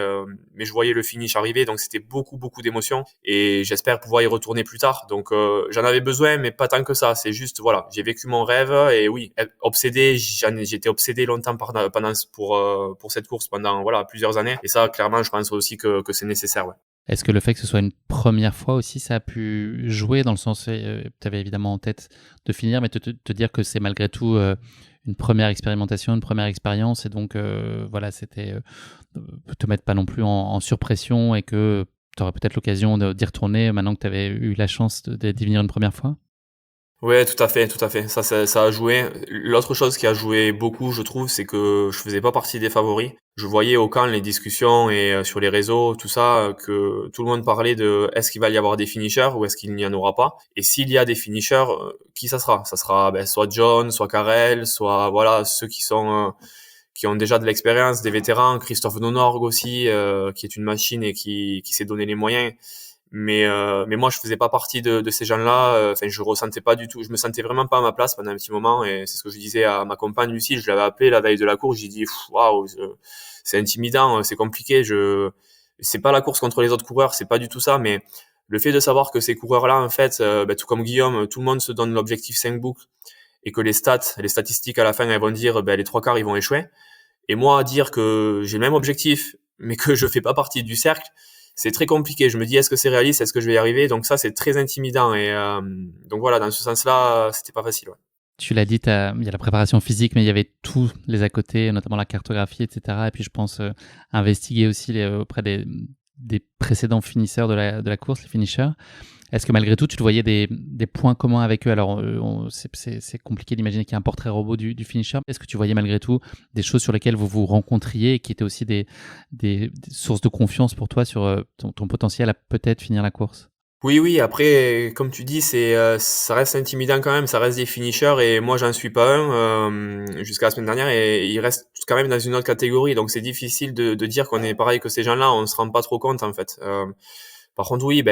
mais je voyais le finish arriver. Donc, c'était beaucoup, beaucoup d'émotions. Et j'espère pouvoir y retourner plus tard. Donc, j'en avais besoin, mais pas tant que ça. C'est juste, voilà, j'ai vécu mon rêve, et oui, obsédé. J'étais obsédé longtemps pour cette course pendant, voilà, plusieurs années. Et ça, clairement, je pense aussi que c'est nécessaire, ouais. Est-ce que le fait que ce soit une première fois aussi, ça a pu jouer dans le sens, tu avais évidemment en tête de finir, mais te dire que c'est malgré tout une première expérimentation, une première expérience, et donc voilà, c'était te mettre pas non plus en surpression, et que tu aurais peut-être l'occasion d'y retourner maintenant que tu avais eu la chance d'y venir une première fois? Ouais, tout à fait, tout à fait. Ça a joué. L'autre chose qui a joué beaucoup, je trouve, c'est que je faisais pas partie des favoris. Je voyais au camp les discussions, et sur les réseaux, tout ça, que tout le monde parlait de est-ce qu'il va y avoir des finishers ou est-ce qu'il n'y en aura pas. Et s'il y a des finishers, qui ça sera? Ça sera soit John, soit Karel, soit voilà ceux qui ont déjà de l'expérience, des vétérans. Christophe Nonorg aussi, qui est une machine et qui s'est donné les moyens. Mais moi, je faisais pas partie de ces gens-là. Enfin, je ressentais pas du tout. Je me sentais vraiment pas à ma place pendant un petit moment. Et c'est ce que je disais à ma compagne Lucie. Je l'avais appelée la veille de la course. J'ai dit, waouh, c'est intimidant, c'est compliqué. C'est pas la course contre les autres coureurs, c'est pas du tout ça. Mais le fait de savoir que ces coureurs-là, en fait, tout comme Guillaume, tout le monde se donne l'objectif 5 boucles et que les statistiques à la fin, elles vont dire, les 3 quarts, ils vont échouer. Et moi, dire que j'ai le même objectif, mais que je fais pas partie du cercle, c'est très compliqué. Je me dis, est-ce que c'est réaliste? Est-ce que je vais y arriver? Donc ça, c'est très intimidant. Et donc voilà, dans ce sens-là, c'était pas facile. Ouais. Tu l'as dit, il y a la préparation physique, mais il y avait tous les à côté, notamment la cartographie, etc. Et puis je pense investiguer aussi auprès des précédents finisseurs de la course, les finishers. Est-ce que malgré tout, tu te voyais des points communs avec eux? Alors, c'est compliqué d'imaginer qu'il y a un portrait robot du finisher. Est-ce que tu voyais malgré tout des choses sur lesquelles vous vous rencontriez et qui étaient aussi des sources de confiance pour toi sur ton potentiel à peut-être finir la course? Oui, oui. Après, comme tu dis, ça reste intimidant quand même. Ça reste des finishers et moi, j'en suis pas un jusqu'à la semaine dernière et ils restent quand même dans une autre catégorie. Donc, c'est difficile de dire qu'on est pareil que ces gens-là. On se rend pas trop compte en fait. Par contre, oui,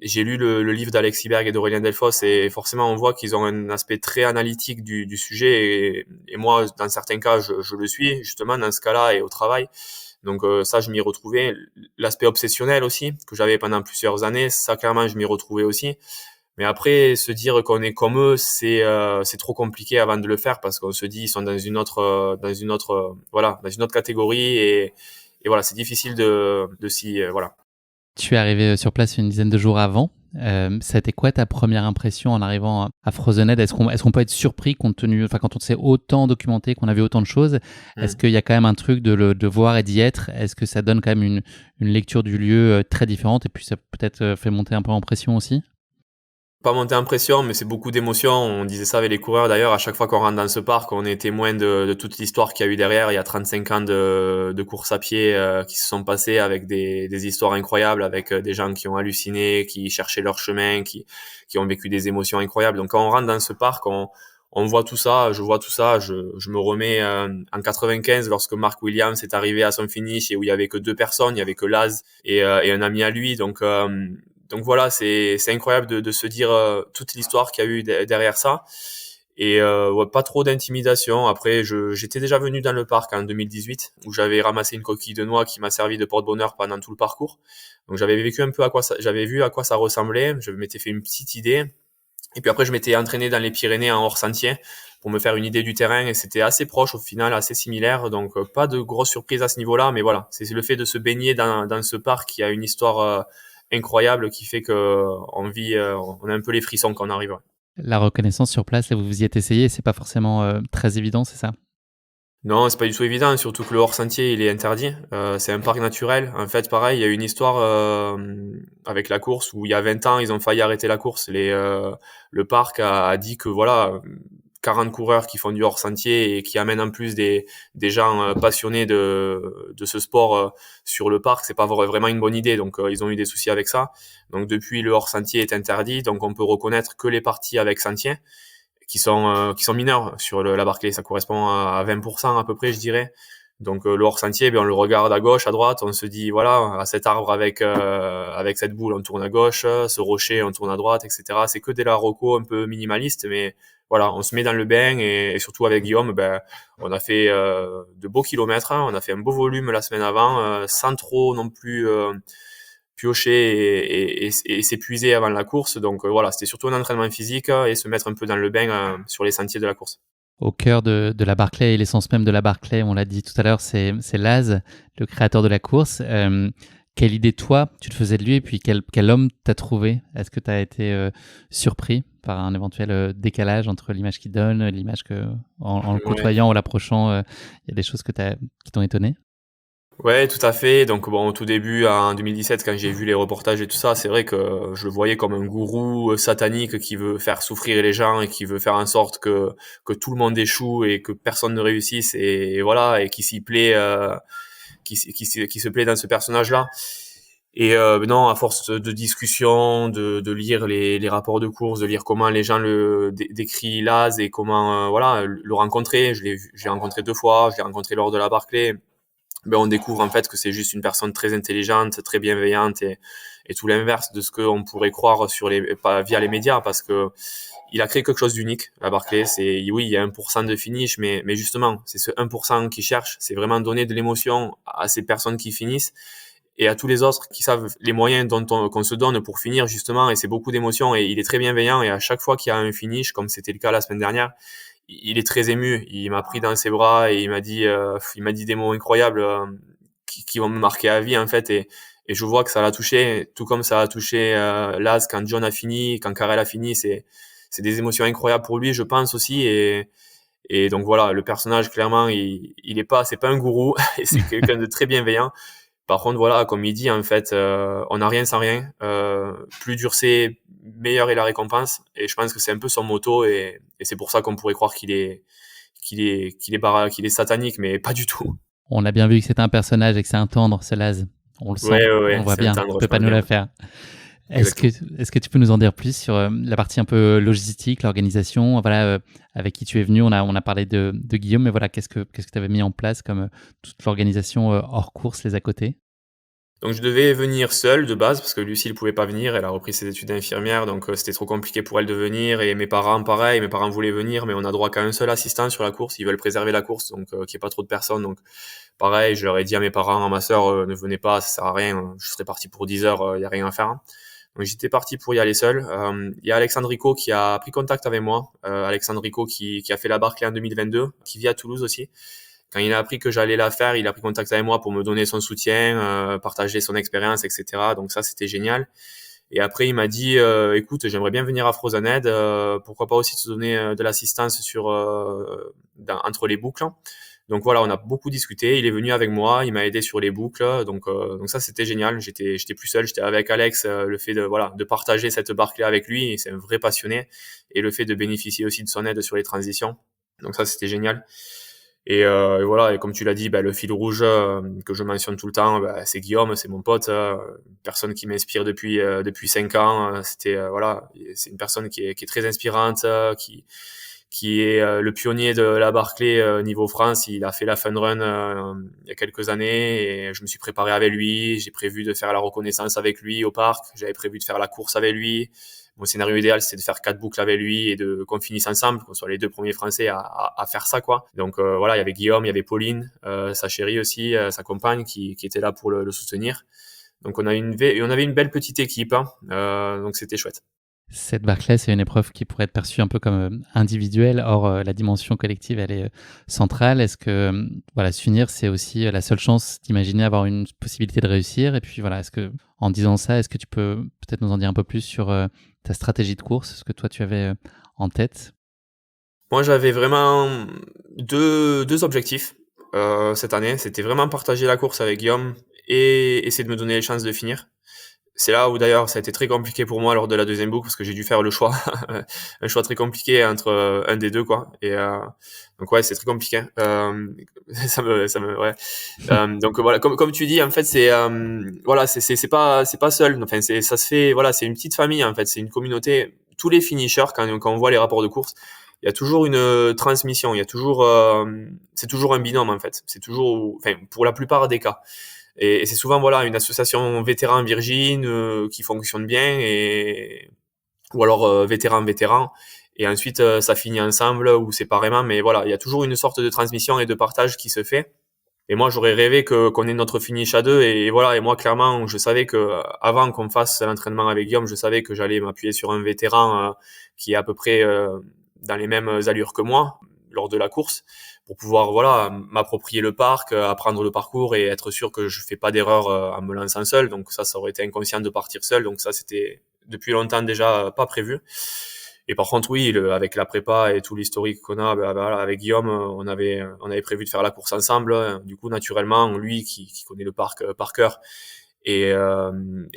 j'ai lu le livre d'Alexis Berg et d'Aurélien Delfosse et forcément, on voit qu'ils ont un aspect très analytique du sujet et moi, dans certains cas, je le suis justement dans ce cas-là et au travail. Donc ça, je m'y retrouvais. L'aspect obsessionnel aussi, que j'avais pendant plusieurs années, ça, clairement, je m'y retrouvais aussi. Mais après, se dire qu'on est comme eux, c'est trop compliqué avant de le faire parce qu'on se dit ils sont dans une autre dans une autre catégorie et voilà, c'est difficile de s'y voilà. Tu es arrivé sur place une dizaine de jours avant. Ça a été quoi ta première impression en arrivant à Frozenhead? Est-ce qu'on peut être surpris compte tenu, enfin quand on s'est autant documenté, qu'on a vu autant de choses, est-ce qu'il y a quand même un truc de voir et d'y être? Est-ce que ça donne quand même une lecture du lieu très différente et puis ça peut-être fait monter un peu en pression aussi? Pas monter en pression, mais c'est beaucoup d'émotions. On disait ça avec les coureurs d'ailleurs. À chaque fois qu'on rentre dans ce parc, on est témoin de toute l'histoire qu'il y a eu derrière. Il y a 35 ans de course à pied qui se sont passées avec des histoires incroyables, avec des gens qui ont halluciné, qui cherchaient leur chemin, qui ont vécu des émotions incroyables. Donc quand on rentre dans ce parc, on voit tout ça. Je vois tout ça. Je me remets en 95 lorsque Mark Williams est arrivé à son finish et où il y avait que 2 personnes, il y avait que Laz et un ami à lui. Donc voilà, c'est incroyable de se dire toute l'histoire qu'il y a eu derrière ça. Et ouais, pas trop d'intimidation. Après, j'étais déjà venu dans le parc en 2018 où j'avais ramassé une coquille de noix qui m'a servi de porte-bonheur pendant tout le parcours. Donc j'avais vécu un peu j'avais vu à quoi ça ressemblait. Je m'étais fait une petite idée. Et puis après, je m'étais entraîné dans les Pyrénées en hors sentier pour me faire une idée du terrain et c'était assez proche au final, assez similaire. Donc pas de grosse surprise à ce niveau-là, mais voilà, c'est le fait de se baigner dans ce parc qui a une histoire incroyable qui fait que on a un peu les frissons quand on arrive. Ouais. La reconnaissance sur place, là, vous vous y êtes essayé, c'est pas forcément très évident, c'est ça? Non, c'est pas du tout évident, surtout que le hors-sentier, il est interdit. C'est un parc naturel. En fait, pareil, il y a une histoire avec la course où il y a 20 ans, ils ont failli arrêter la course. Le parc a dit que voilà, 40 coureurs qui font du hors-sentier et qui amènent en plus des gens passionnés de ce sport sur le parc, c'est pas vraiment une bonne idée. Donc, ils ont eu des soucis avec ça. Donc, depuis, le hors-sentier est interdit. Donc, on peut reconnaître que les parties avec sentier qui sont mineurs sur la Barclay. Ça correspond à 20% à peu près, je dirais. Donc le hors-sentier, on le regarde à gauche, à droite, on se dit voilà, à cet arbre avec cette boule, on tourne à gauche, ce rocher, on tourne à droite, etc. C'est que des larocos un peu minimalistes, mais voilà, on se met dans le bain et surtout avec Guillaume, on a fait de beaux kilomètres, hein. On a fait un beau volume la semaine avant, sans trop non plus piocher et s'épuiser avant la course. Donc voilà, c'était surtout un entraînement physique et se mettre un peu dans le bain sur les sentiers de la course. Au cœur de la Barclay et l'essence même de la Barclay, on l'a dit tout à l'heure, c'est Laz, le créateur de la course. Quelle idée, toi, tu te faisais de lui et puis quel homme t'as trouvé? Est-ce que tu as été surpris par un éventuel décalage entre l'image qu'il donne, l'image en le côtoyant ou l'approchant, il y a des choses qui t'ont étonné? Ouais, tout à fait. Donc bon, au tout début, en 2017, quand j'ai vu les reportages et tout ça, c'est vrai que je le voyais comme un gourou satanique qui veut faire souffrir les gens et qui veut faire en sorte que tout le monde échoue et que personne ne réussisse et voilà, et qui s'y plaît, qui se plaît dans ce personnage-là. Et non, à force de discussion, de lire les rapports de course, de lire comment les gens le décrivent Laz et comment voilà le rencontrer. J'ai rencontré 2 fois, je l'ai rencontré lors de la Barclay. ben on découvre en fait que c'est juste une personne très intelligente, très bienveillante et tout l'inverse de ce qu'on pourrait croire via les médias, parce que il a créé quelque chose d'unique. À Barclay, oui, il y a 1% de finish, mais justement, c'est ce 1% qu'il cherche, c'est vraiment donner de l'émotion à ces personnes qui finissent et à tous les autres qui savent les moyens qu'on se donne pour finir justement, et c'est beaucoup d'émotions, et il est très bienveillant, et à chaque fois qu'il y a un finish, comme c'était le cas la semaine dernière, il est très ému, il m'a pris dans ses bras et il m'a dit des mots incroyables qui vont me marquer à vie en fait, et je vois que ça l'a touché, tout comme ça a touché Laz quand John a fini, quand Karel a fini, c'est des émotions incroyables pour lui, je pense aussi, et donc voilà, le personnage clairement c'est pas un gourou et c'est quelqu'un de très bienveillant. Par contre, voilà, comme il dit, en fait, on n'a rien sans rien. Plus dur c'est, meilleure est la récompense. Et je pense que c'est un peu son motto, et c'est pour ça qu'on pourrait croire qu'il est satanique, mais pas du tout. On a bien vu que c'est un personnage et que c'est un tendre, ce Laz. On le sent, on le voit c'est un bien. Tu tendre, peux je pas pense nous la bien. faire. Exactement. Est-ce que tu peux nous en dire plus sur la partie un peu logistique, l'organisation, voilà, avec qui tu es venu? On a parlé de Guillaume, mais voilà, qu'est-ce que tu avais mis en place comme toute l'organisation hors course, les à côté? Donc je devais venir seule de base parce que Lucie ne pouvait pas venir, elle a repris ses études d'infirmière, donc c'était trop compliqué pour elle de venir, et mes parents pareil, mes parents voulaient venir, mais on a droit qu'à un seul assistant sur la course, ils veulent préserver la course, donc qu'il n'y ait pas trop de personnes, donc pareil, je leur ai dit à mes parents, à ma sœur, ne venez pas, ça sert à rien, je serai parti pour 10 heures, il y a rien à faire. Donc j'étais parti pour y aller seul. Il y a Alexandre Rico qui a pris contact avec moi, Alexandre Rico qui a fait la Barclay en 2022, qui vit à Toulouse aussi. Quand il a appris que j'allais la faire, il a pris contact avec moi pour me donner son soutien, partager son expérience, etc. Donc ça, c'était génial. Et après, il m'a dit, écoute, j'aimerais bien venir à Frozened, pourquoi pas aussi te donner de l'assistance entre les boucles. Donc voilà, on a beaucoup discuté. Il est venu avec moi, il m'a aidé sur les boucles. Donc ça, c'était génial. J'étais plus seul, j'étais avec Alex. Le fait de partager cette Barclay avec lui, c'est un vrai passionné. Et le fait de bénéficier aussi de son aide sur les transitions. Donc ça, c'était génial. Et voilà, et comme tu l'as dit, le fil rouge que je mentionne tout le temps, c'est Guillaume, c'est mon pote, une personne qui m'inspire depuis 5 ans. Voilà, c'est une personne qui est très inspirante, qui est le pionnier de la Barclay niveau France. Il a fait la Fun Run il y a quelques années, et je me suis préparé avec lui. J'ai prévu de faire la reconnaissance avec lui au parc. J'avais prévu de faire la course avec lui. Mon scénario idéal, c'est de faire 4 boucles avec lui et qu'on finisse ensemble, qu'on soit les 2 premiers Français à faire ça, quoi. Donc voilà, il y avait Guillaume, il y avait Pauline, sa chérie aussi, sa compagne qui était là pour le soutenir. Donc on avait une belle petite équipe, hein. Donc c'était chouette. Cette Barclay, c'est une épreuve qui pourrait être perçue un peu comme individuelle, or la dimension collective, elle est centrale. Est-ce que voilà, s'unir, c'est aussi la seule chance d'imaginer avoir une possibilité de réussir? Et puis voilà, en disant ça, est-ce que tu peux peut-être nous en dire un peu plus sur ta stratégie de course, ce que toi tu avais en tête? Moi, j'avais vraiment deux objectifs cette année. C'était vraiment partager la course avec Guillaume et essayer de me donner les chances de finir. C'est là où d'ailleurs ça a été très compliqué pour moi lors de la deuxième boucle, parce que j'ai dû faire le choix, un choix très compliqué entre un des deux, quoi. Donc ouais, c'est très compliqué. Ouais. Donc voilà, comme tu dis, en fait, voilà, c'est pas seul. Enfin, ça se fait. Voilà, c'est une petite famille en fait. C'est une communauté. Tous les finishers, quand on voit les rapports de course, il y a toujours une transmission. Il y a toujours, c'est toujours un binôme en fait. C'est toujours, enfin, pour la plupart des cas. Et c'est souvent voilà une association vétéran virgin qui fonctionne bien, ou alors vétéran. Et ensuite ça finit ensemble ou séparément, mais voilà, il y a toujours une sorte de transmission et de partage qui se fait. Et moi j'aurais rêvé qu'on ait notre finish à deux, et voilà, et moi clairement je savais que avant qu'on fasse l'entraînement avec Guillaume, je savais que j'allais m'appuyer sur un vétéran qui est à peu près dans les mêmes allures que moi lors de la course, pour pouvoir voilà m'approprier le parc, apprendre le parcours et être sûr que je fais pas d'erreur en me lançant seul. Donc ça aurait été inconscient de partir seul. Donc ça, c'était depuis longtemps déjà pas prévu. Et par contre, oui, avec la prépa et tout l'historique qu'on a, voilà, avec Guillaume, on avait prévu de faire la course ensemble. Du coup, naturellement, lui qui connaît le parc par cœur, et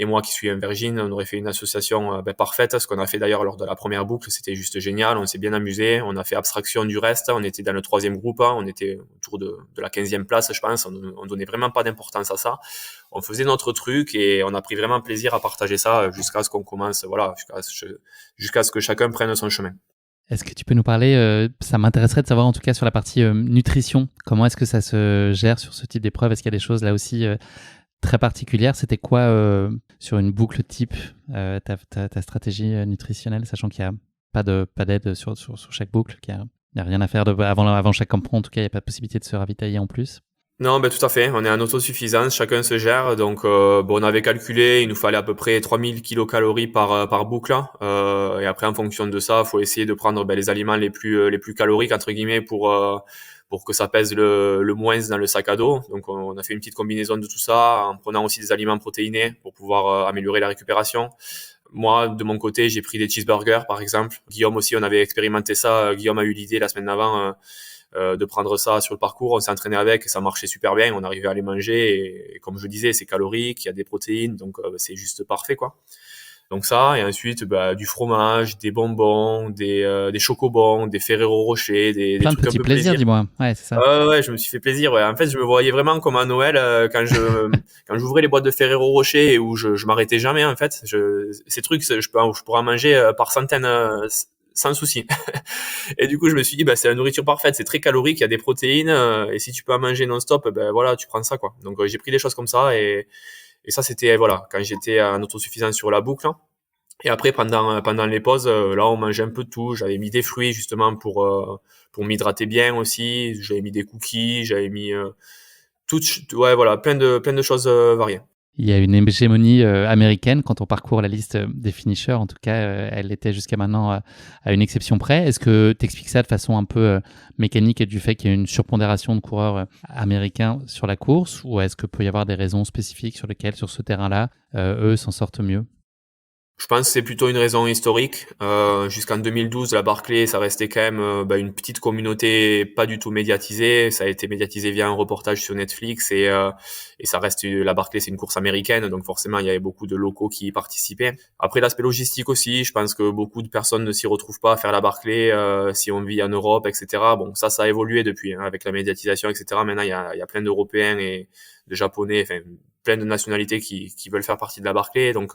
moi qui suis un virgin, on aurait fait une association parfaite. Ce qu'on a fait d'ailleurs lors de la première boucle, c'était juste génial. On s'est bien amusé, on a fait abstraction du reste. On était dans le troisième groupe, hein. On était autour de la 15e place, je pense. On donnait vraiment pas d'importance à ça. On faisait notre truc et on a pris vraiment plaisir à partager ça jusqu'à ce qu'on commence, voilà, jusqu'à ce que chacun prenne son chemin. Est-ce que tu peux nous parler, ça m'intéresserait de savoir en tout cas sur la partie nutrition, comment est-ce que ça se gère sur ce type d'épreuve? Est-ce qu'il y a des choses là aussi très particulières? C'était quoi sur une boucle type ta stratégie nutritionnelle, sachant qu'il n'y a pas d'aide sur chaque boucle, il n'y a rien à faire avant chaque campement, en tout cas, il n'y a pas de possibilité de se ravitailler en plus. Non, ben tout à fait. On est en autosuffisance, chacun se gère. Donc, bon, on avait calculé, il nous fallait à peu près 3000 kilocalories par boucle. Et après, en fonction de ça, il faut essayer de prendre les aliments les plus caloriques entre guillemets pour que ça pèse le moins dans le sac à dos. Donc, on a fait une petite combinaison de tout ça en prenant aussi des aliments protéinés pour pouvoir améliorer la récupération. Moi, de mon côté, j'ai pris des cheeseburgers, par exemple. Guillaume aussi, on avait expérimenté ça. Guillaume a eu l'idée la semaine d'avant de prendre ça sur le parcours. On s'est entraîné avec et ça marchait super bien. On arrivait à les manger et comme je disais, c'est calorique, il y a des protéines, donc c'est juste parfait, quoi. Donc ça, et ensuite du fromage, des bonbons, des chocobons, des Ferrero Rocher, des Plein de trucs un petits peu plaisirs, plaisir. dis-moi. Ouais, c'est ça. Ouais, je me suis fait plaisir. Ouais. En fait, je me voyais vraiment comme à Noël quand j'ouvrais les boîtes de Ferrero Rocher et où je m'arrêtais jamais. En fait, ces trucs, je pourrais en manger par centaines sans souci. Et du coup, je me suis dit, c'est la nourriture parfaite. C'est très calorique, il y a des protéines et si tu peux en manger non-stop, voilà, tu prends ça, quoi. Donc j'ai pris des choses comme ça et ça c'était voilà quand j'étais en autosuffisance sur la boucle. Et après, pendant les pauses, là, on mangeait un peu de tout. J'avais mis des fruits, justement, pour m'hydrater bien aussi. J'avais mis des cookies, j'avais mis ouais, voilà, plein de choses variées. Il y a une hégémonie américaine quand on parcourt la liste des finishers. En tout cas, elle était jusqu'à maintenant à une exception près. Est-ce que tu expliques ça de façon un peu mécanique et du fait qu'il y a une surpondération de coureurs américains sur la course, ou est-ce que peut y avoir des raisons spécifiques sur lesquelles, sur ce terrain-là, eux s'en sortent mieux? Je pense que c'est plutôt une raison historique. Jusqu'en 2012, la Barclay, ça restait quand même une petite communauté pas du tout médiatisée. Ça a été médiatisé via un reportage sur Netflix et ça reste la Barclay, c'est une course américaine, donc forcément il y avait beaucoup de locaux qui y participaient. Après l'aspect logistique aussi, je pense que beaucoup de personnes ne s'y retrouvent pas à faire la Barclay si on vit en Europe, etc. Bon, ça a évolué depuis avec la médiatisation, etc. Maintenant il y a plein d'Européens et de Japonais, enfin plein de nationalités qui veulent faire partie de la Barclay, donc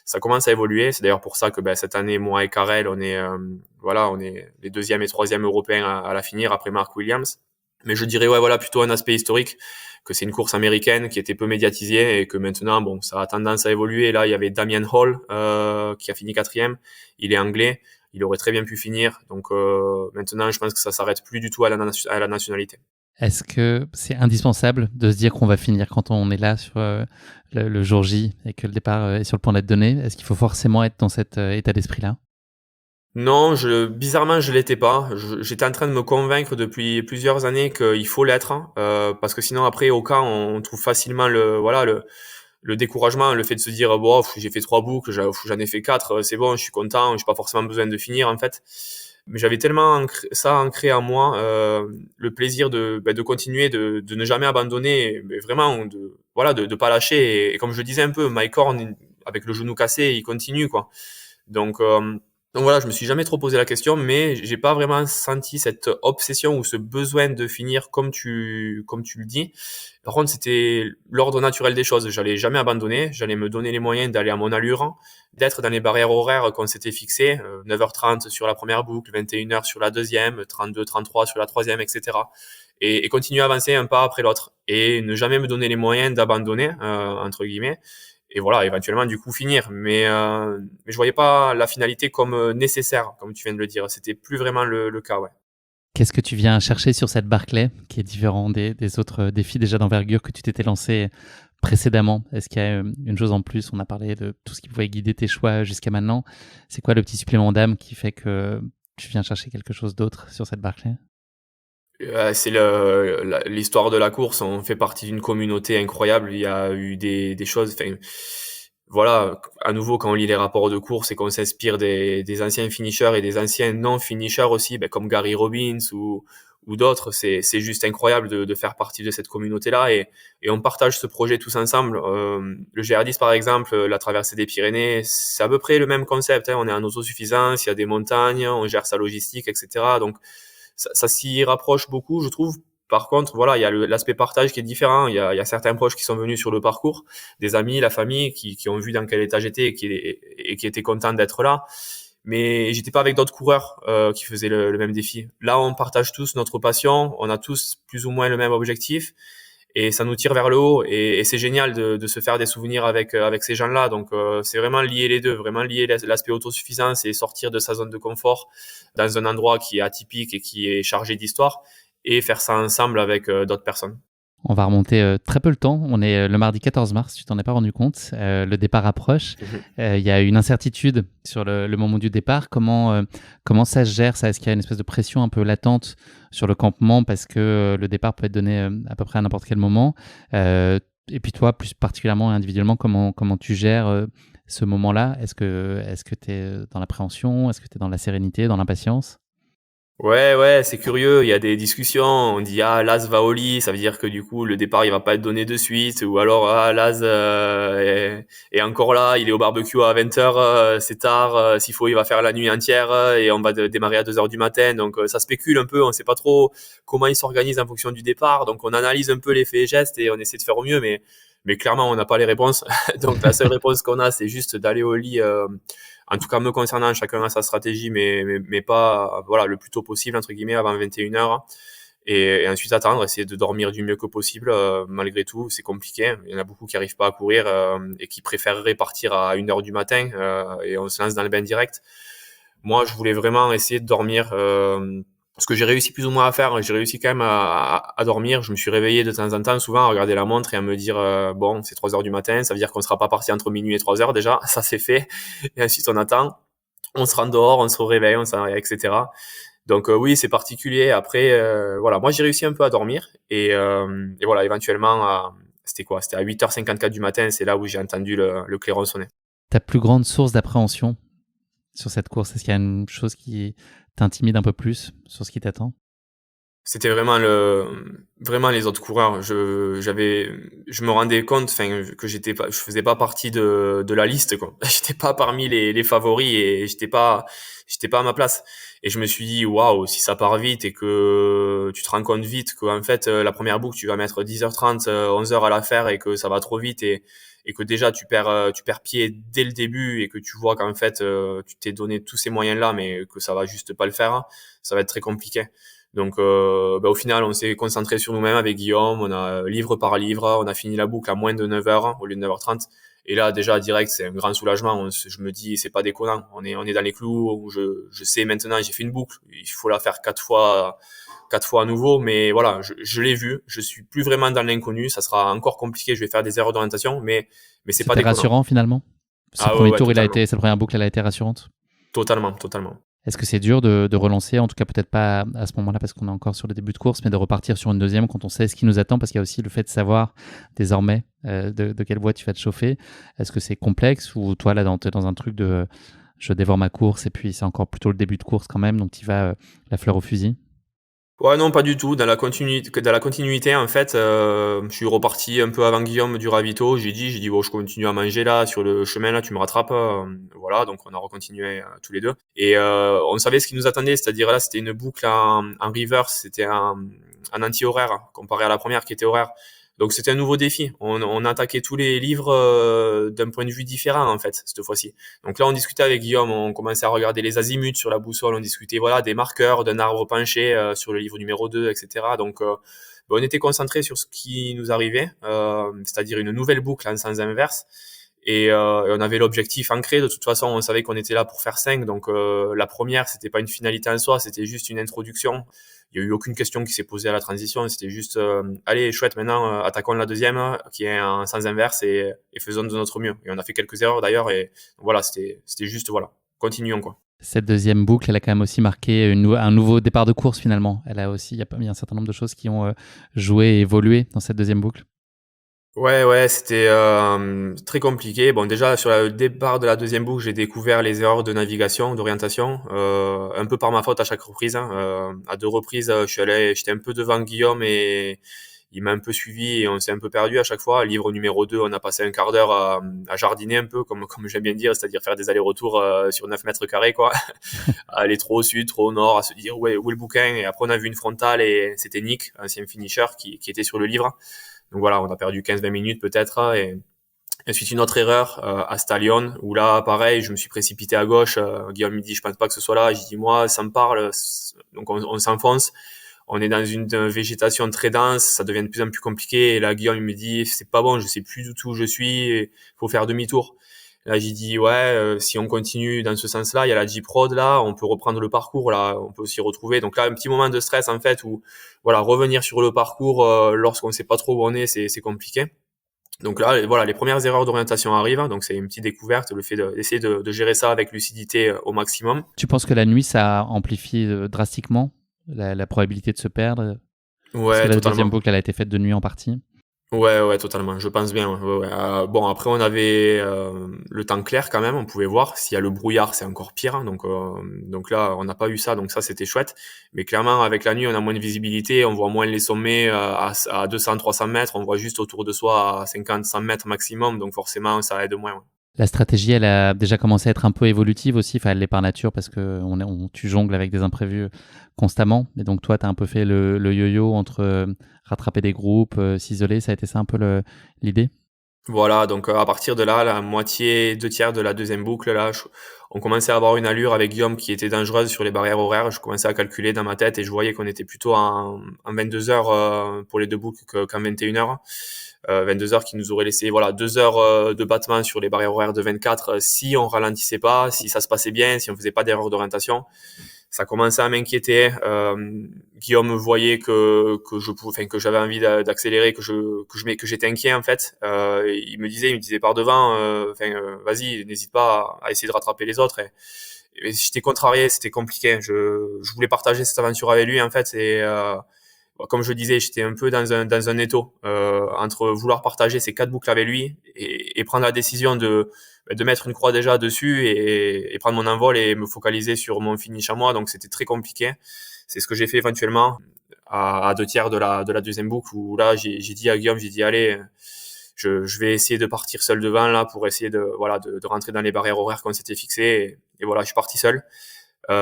ça commence à évoluer. C'est d'ailleurs pour ça que cette année, moi et Karel, on est les deuxième et troisième européens à la finir après Mark Williams. Mais je dirais ouais voilà plutôt un aspect historique, que c'est une course américaine qui était peu médiatisée et que maintenant bon ça a tendance à évoluer. Là il y avait Damien Hall qui a fini quatrième. Il est anglais, il aurait très bien pu finir. Donc maintenant je pense que ça s'arrête plus du tout à la nationalité. Est-ce que c'est indispensable de se dire qu'on va finir quand on est là sur le jour J et que le départ est sur le point d'être donné? Est-ce qu'il faut forcément être dans cet état d'esprit-là? Non, bizarrement, je l'étais pas. J'étais en train de me convaincre depuis plusieurs années qu'il faut l'être, hein, parce que sinon après au cas on trouve facilement le découragement, le fait de se dire bon, j'ai fait 3 boucles, j'en ai fait 4, c'est bon, je suis content, j'ai pas forcément besoin de finir en fait. Mais j'avais tellement ça ancré en moi, le plaisir de continuer, de ne jamais abandonner, mais vraiment de pas lâcher. Et comme je le disais un peu, Mike Horn avec le genou cassé, il continue, quoi. Donc voilà, je me suis jamais trop posé la question, mais j'ai pas vraiment senti cette obsession ou ce besoin de finir comme tu le dis. Par contre, c'était l'ordre naturel des choses. J'allais jamais abandonner. J'allais me donner les moyens d'aller à mon allure, d'être dans les barrières horaires qu'on s'était fixées, 9h30 sur la première boucle, 21h sur la deuxième, 32, 33 sur la troisième, etc. Et continuer à avancer un pas après l'autre. Et ne jamais me donner les moyens d'abandonner, entre guillemets. Et voilà, éventuellement du coup finir. Mais je voyais pas la finalité comme nécessaire, comme tu viens de le dire. C'était plus vraiment le cas, ouais. Qu'est-ce que tu viens chercher sur cette Barclay qui est différent des autres défis déjà d'envergure que tu t'étais lancé précédemment? Est-ce qu'il y a une chose en plus? On a parlé de tout ce qui pouvait guider tes choix jusqu'à maintenant. C'est quoi le petit supplément d'âme qui fait que tu viens chercher quelque chose d'autre sur cette Barclay? C'est l'histoire de la course. On fait partie d'une communauté incroyable. Il y a eu des choses. Enfin, voilà. À nouveau, quand on lit les rapports de course et qu'on s'inspire des anciens finishers et des anciens non-finishers aussi, comme Gary Robbins ou d'autres, c'est juste incroyable de faire partie de cette communauté-là et on partage ce projet tous ensemble. Le GR10 par exemple, la traversée des Pyrénées, c'est à peu près le même concept, hein. On est en autosuffisance, il y a des montagnes, on gère sa logistique, etc. Donc ça s'y rapproche beaucoup, je trouve. Par contre, voilà, il y a l'aspect partage qui est différent. Il y a certains proches qui sont venus sur le parcours, des amis, la famille, qui ont vu dans quel état j'étais et qui étaient contents d'être là. mais j'étais pas avec d'autres coureurs qui faisaient le même défi. Là, on partage tous notre passion, on a tous plus ou moins le même objectif, et ça nous tire vers le haut. Et c'est génial de se faire des souvenirs avec ces gens-là. Donc, c'est vraiment lier les deux, vraiment lier l'aspect autosuffisance et sortir de sa zone de confort dans un endroit qui est atypique et qui est chargé d'histoire, et faire ça ensemble avec d'autres personnes. On va remonter très peu le temps. On est le mardi 14 mars, tu t'en es pas rendu compte. Le départ approche. Il y a une incertitude sur le moment du départ. Comment ça se gère ça? Est-ce qu'il y a une espèce de pression un peu latente sur le campement parce que le départ peut être donné à peu près à n'importe quel moment? Et puis toi, plus particulièrement et individuellement, comment tu gères ce moment-là? Est-ce que tu es dans l'appréhension? Est-ce que tu es dans la sérénité, dans l'impatience? Ouais, c'est curieux. Il y a des discussions. On dit Laz va au lit, ça veut dire que du coup le départ il va pas être donné de suite. Ou alors Laz est encore là, il est au barbecue à 20h, c'est tard. S'il faut, il va faire la nuit entière et on va démarrer à 2h du matin. Donc ça spécule un peu. On sait pas trop comment il s'organise en fonction du départ. Donc on analyse un peu les faits et gestes et on essaie de faire au mieux. Mais clairement on n'a pas les réponses. Donc la seule réponse qu'on a, c'est juste d'aller au lit. En tout cas, me concernant, chacun a sa stratégie, mais pas, voilà, le plus tôt possible, entre guillemets, avant 21h. Et ensuite attendre, essayer de dormir du mieux que possible. Malgré tout, c'est compliqué. Il y en a beaucoup qui arrivent pas à courir et qui préféreraient partir à 1h du matin et on se lance dans le bain direct. Moi, je voulais vraiment essayer de dormir. Ce que j'ai réussi plus ou moins à faire, j'ai réussi quand même à dormir. Je me suis réveillé de temps en temps, souvent à regarder la montre et à me dire bon, c'est 3h du matin, ça veut dire qu'on sera pas parti entre minuit et 3h déjà, ça c'est fait. Et ensuite on attend, on se rend dehors, on se réveille, etc. Donc oui, c'est particulier. Après, voilà, moi j'ai réussi un peu à dormir et voilà, éventuellement, c'était quoi? C'était à 8h54 du matin, c'est là où j'ai entendu le clairon sonner. Ta plus grande source d'appréhension sur cette course, est-ce qu'il y a une chose qui t'intimide un peu plus sur ce qui t'attend? C'était vraiment les autres coureurs. Je me rendais compte, enfin, que je faisais pas partie de la liste, quoi. J'étais pas parmi les favoris et j'étais pas à ma place. Et je me suis dit, waouh, si ça part vite et que tu te rends compte vite qu'en fait, la première boucle, tu vas mettre 10h30, 11h à la faire et que ça va trop vite et que déjà tu perds pied dès le début et que tu vois qu'en fait, tu t'es donné tous ces moyens-là, mais que ça va juste pas le faire, ça va être très compliqué. Donc, au final, on s'est concentré sur nous-mêmes avec Guillaume. On a livre par livre, on a fini la boucle à moins de 9h au lieu de 9h30. Et là, déjà, direct, c'est un grand soulagement. Je me dis, c'est pas déconnant. On est dans les clous. Je sais maintenant, j'ai fait une boucle. Il faut la faire quatre fois à nouveau. Mais voilà, je l'ai vu. Je suis plus vraiment dans l'inconnu. Ça sera encore compliqué. Je vais faire des erreurs d'orientation, mais c'est pas C'était déconnant. rassurant finalement? Ce Ah ouais, premier ouais, tour, totalement. cette première boucle, elle a été rassurante? Totalement. Est-ce que c'est dur de relancer, en tout cas peut-être pas à ce moment-là parce qu'on est encore sur le début de course, mais de repartir sur une deuxième quand on sait ce qui nous attend, parce qu'il y a aussi le fait de savoir désormais de quelle voie tu vas te chauffer. Est-ce que c'est complexe ou toi là t'es dans un truc de je dévore ma course et puis c'est encore plutôt le début de course quand même, donc tu vas la fleur au fusil? Ouais, non, pas du tout. Dans la continuité, en fait, je suis reparti un peu avant Guillaume du ravito. J'ai dit, bon, je continue à manger là, sur le chemin là, tu me rattrapes. Voilà, donc on a recontinué tous les deux. Et on savait ce qui nous attendait, c'est-à-dire là, c'était une boucle en reverse, c'était en anti-horaire, comparé à la première qui était horaire. Donc c'était un nouveau défi. On attaquait tous les livres d'un point de vue différent, en fait, cette fois-ci. Donc là, on discutait avec Guillaume, on commençait à regarder les azimuts sur la boussole, on discutait voilà des marqueurs, d'un arbre penché sur le livre numéro 2, etc. Donc on était concentré sur ce qui nous arrivait, c'est-à-dire une nouvelle boucle en sens inverse. Et on avait l'objectif ancré. De toute façon, on savait qu'on était là pour faire 5. Donc la première, c'était pas une finalité en soi, c'était juste une introduction. Il y a eu aucune question qui s'est posée à la transition. C'était juste, allez, chouette, maintenant, attaquons la deuxième, qui est en sens inverse, et faisons de notre mieux. Et on a fait quelques erreurs d'ailleurs, et voilà, c'était juste, voilà, continuons, quoi. Cette deuxième boucle, elle a quand même aussi marqué un nouveau départ de course finalement. Elle a aussi, il y a un certain nombre de choses qui ont joué et évolué dans cette deuxième boucle. Ouais, c'était très compliqué. Bon, déjà sur le départ de la deuxième boucle, j'ai découvert les erreurs de navigation, d'orientation, un peu par ma faute à chaque reprise, hein. À deux reprises, j'étais un peu devant Guillaume et il m'a un peu suivi et on s'est un peu perdu à chaque fois. Livre numéro 2, on a passé un quart d'heure à jardiner un peu, comme j'aime bien dire, c'est-à-dire faire des allers-retours sur 9 mètres carrés, quoi. À aller trop au sud, trop au nord, à se dire où est le bouquin. Et après, on a vu une frontale et c'était Nick, ancien finisher, qui était sur le livre. Donc voilà, on a perdu 15-20 minutes peut-être Ensuite, une autre erreur à Stallion, où là, pareil, je me suis précipité à gauche. Guillaume me dit, je pense pas que ce soit là. J'ai dit, moi, ça me parle. Donc, on s'enfonce. On est dans une végétation très dense. Ça devient de plus en plus compliqué. Et là, Guillaume me dit, c'est pas bon, je sais plus du tout où je suis. Il faut faire demi-tour. Là, j'ai dit, ouais, si on continue dans ce sens-là, il y a la Jeep Road, là, on peut reprendre le parcours, là, on peut s'y retrouver. Donc là, un petit moment de stress, en fait, où, voilà, revenir sur le parcours, lorsqu'on sait pas trop où on est, c'est compliqué. Donc là, voilà, les premières erreurs d'orientation arrivent. Donc c'est une petite découverte, le fait d'essayer de gérer ça avec lucidité au maximum. Tu penses que la nuit, ça amplifie drastiquement la probabilité de se perdre? Parce que Ouais, la deuxième totalement. boucle, elle a été faite de nuit en partie. Ouais, totalement. Je pense bien. Ouais, ouais. Bon, après, on avait le temps clair quand même. On pouvait voir. S'il y a le brouillard, c'est encore pire, hein. Donc là, on n'a pas eu ça. Donc ça, c'était chouette. Mais clairement, avec la nuit, on a moins de visibilité. On voit moins les sommets à 200, 300 mètres. On voit juste autour de soi à 50, 100 mètres maximum. Donc forcément, ça aide moins. Ouais. La stratégie, elle a déjà commencé à être un peu évolutive aussi. Enfin, elle l'est par nature parce que tu jongles avec des imprévus constamment. Et donc, toi, tu as un peu fait le yo-yo entre rattraper des groupes, s'isoler. Ça a été ça un peu l'idée? Voilà, donc à partir de là, la moitié, deux tiers de la deuxième boucle, là, on commençait à avoir une allure avec Guillaume qui était dangereuse sur les barrières horaires. Je commençais à calculer dans ma tête et je voyais qu'on était plutôt en 22 heures pour les deux boucles qu'en 21 heures. 22 heures qui nous aurait laissé voilà 2 heures de battement sur les barrières horaires de 24 si on ralentissait pas, si ça se passait bien, si on faisait pas d'erreur d'orientation. Ça commençait à m'inquiéter. Guillaume voyait que je pouvais, enfin que j'avais envie d'accélérer, que j'étais inquiet en fait. Il me disait par devant, vas-y, n'hésite pas à essayer de rattraper les autres. Et j'étais contrarié, c'était compliqué. Je voulais partager cette aventure avec lui en fait. Et comme je le disais, j'étais un peu dans un étau entre vouloir partager ces 4 boucles avec lui et prendre la décision de mettre une croix déjà dessus et prendre mon envol et me focaliser sur mon finish à moi. Donc c'était très compliqué. C'est ce que j'ai fait éventuellement à deux tiers de la deuxième boucle où là j'ai dit à Guillaume, j'ai dit allez, je vais essayer de partir seul devant là pour essayer de rentrer dans les barrières horaires qu'on s'était fixées et voilà, je suis parti seul.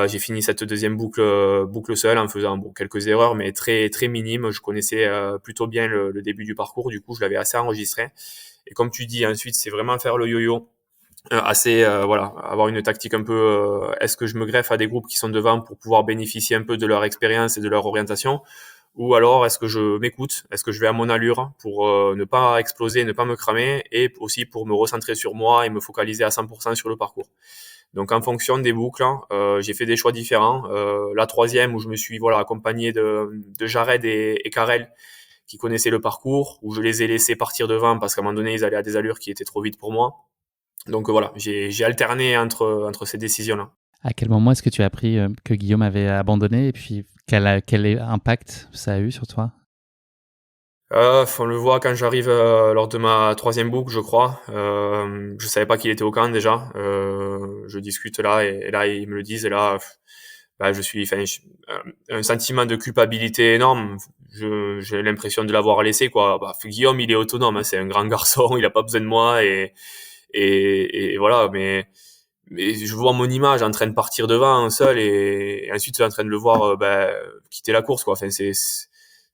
J'ai fini cette deuxième boucle seul en faisant quelques erreurs, mais très très minimes. Je connaissais plutôt bien le début du parcours, du coup je l'avais assez enregistré. Et comme tu dis, ensuite c'est vraiment faire le yo-yo, voilà, avoir une tactique un peu. Est-ce que je me greffe à des groupes qui sont devant pour pouvoir bénéficier un peu de leur expérience et de leur orientation, ou alors est-ce que je m'écoute, est-ce que je vais à mon allure pour ne pas exploser, ne pas me cramer, et aussi pour me recentrer sur moi et me focaliser à 100% sur le parcours. Donc en fonction des boucles, j'ai fait des choix différents. La troisième où je me suis accompagné de Jared et Karel qui connaissaient le parcours, où je les ai laissés partir devant parce qu'à un moment donné ils allaient à des allures qui étaient trop vite pour moi. Donc voilà, j'ai alterné entre ces décisions-là. À quel moment est-ce que tu as appris que Guillaume avait abandonné et puis quel impact ça a eu sur toi? On le voit quand j'arrive lors de ma troisième boucle, je crois. Je savais pas qu'il était au camp déjà. Je discute là et là ils me le disent et là, je suis, un sentiment de culpabilité énorme. J'ai l'impression de l'avoir laissé quoi. Guillaume il est autonome, hein, c'est un grand garçon, il a pas besoin de moi et voilà. Mais je vois mon image en train de partir devant seul et ensuite en train de le voir quitter la course quoi. Enfin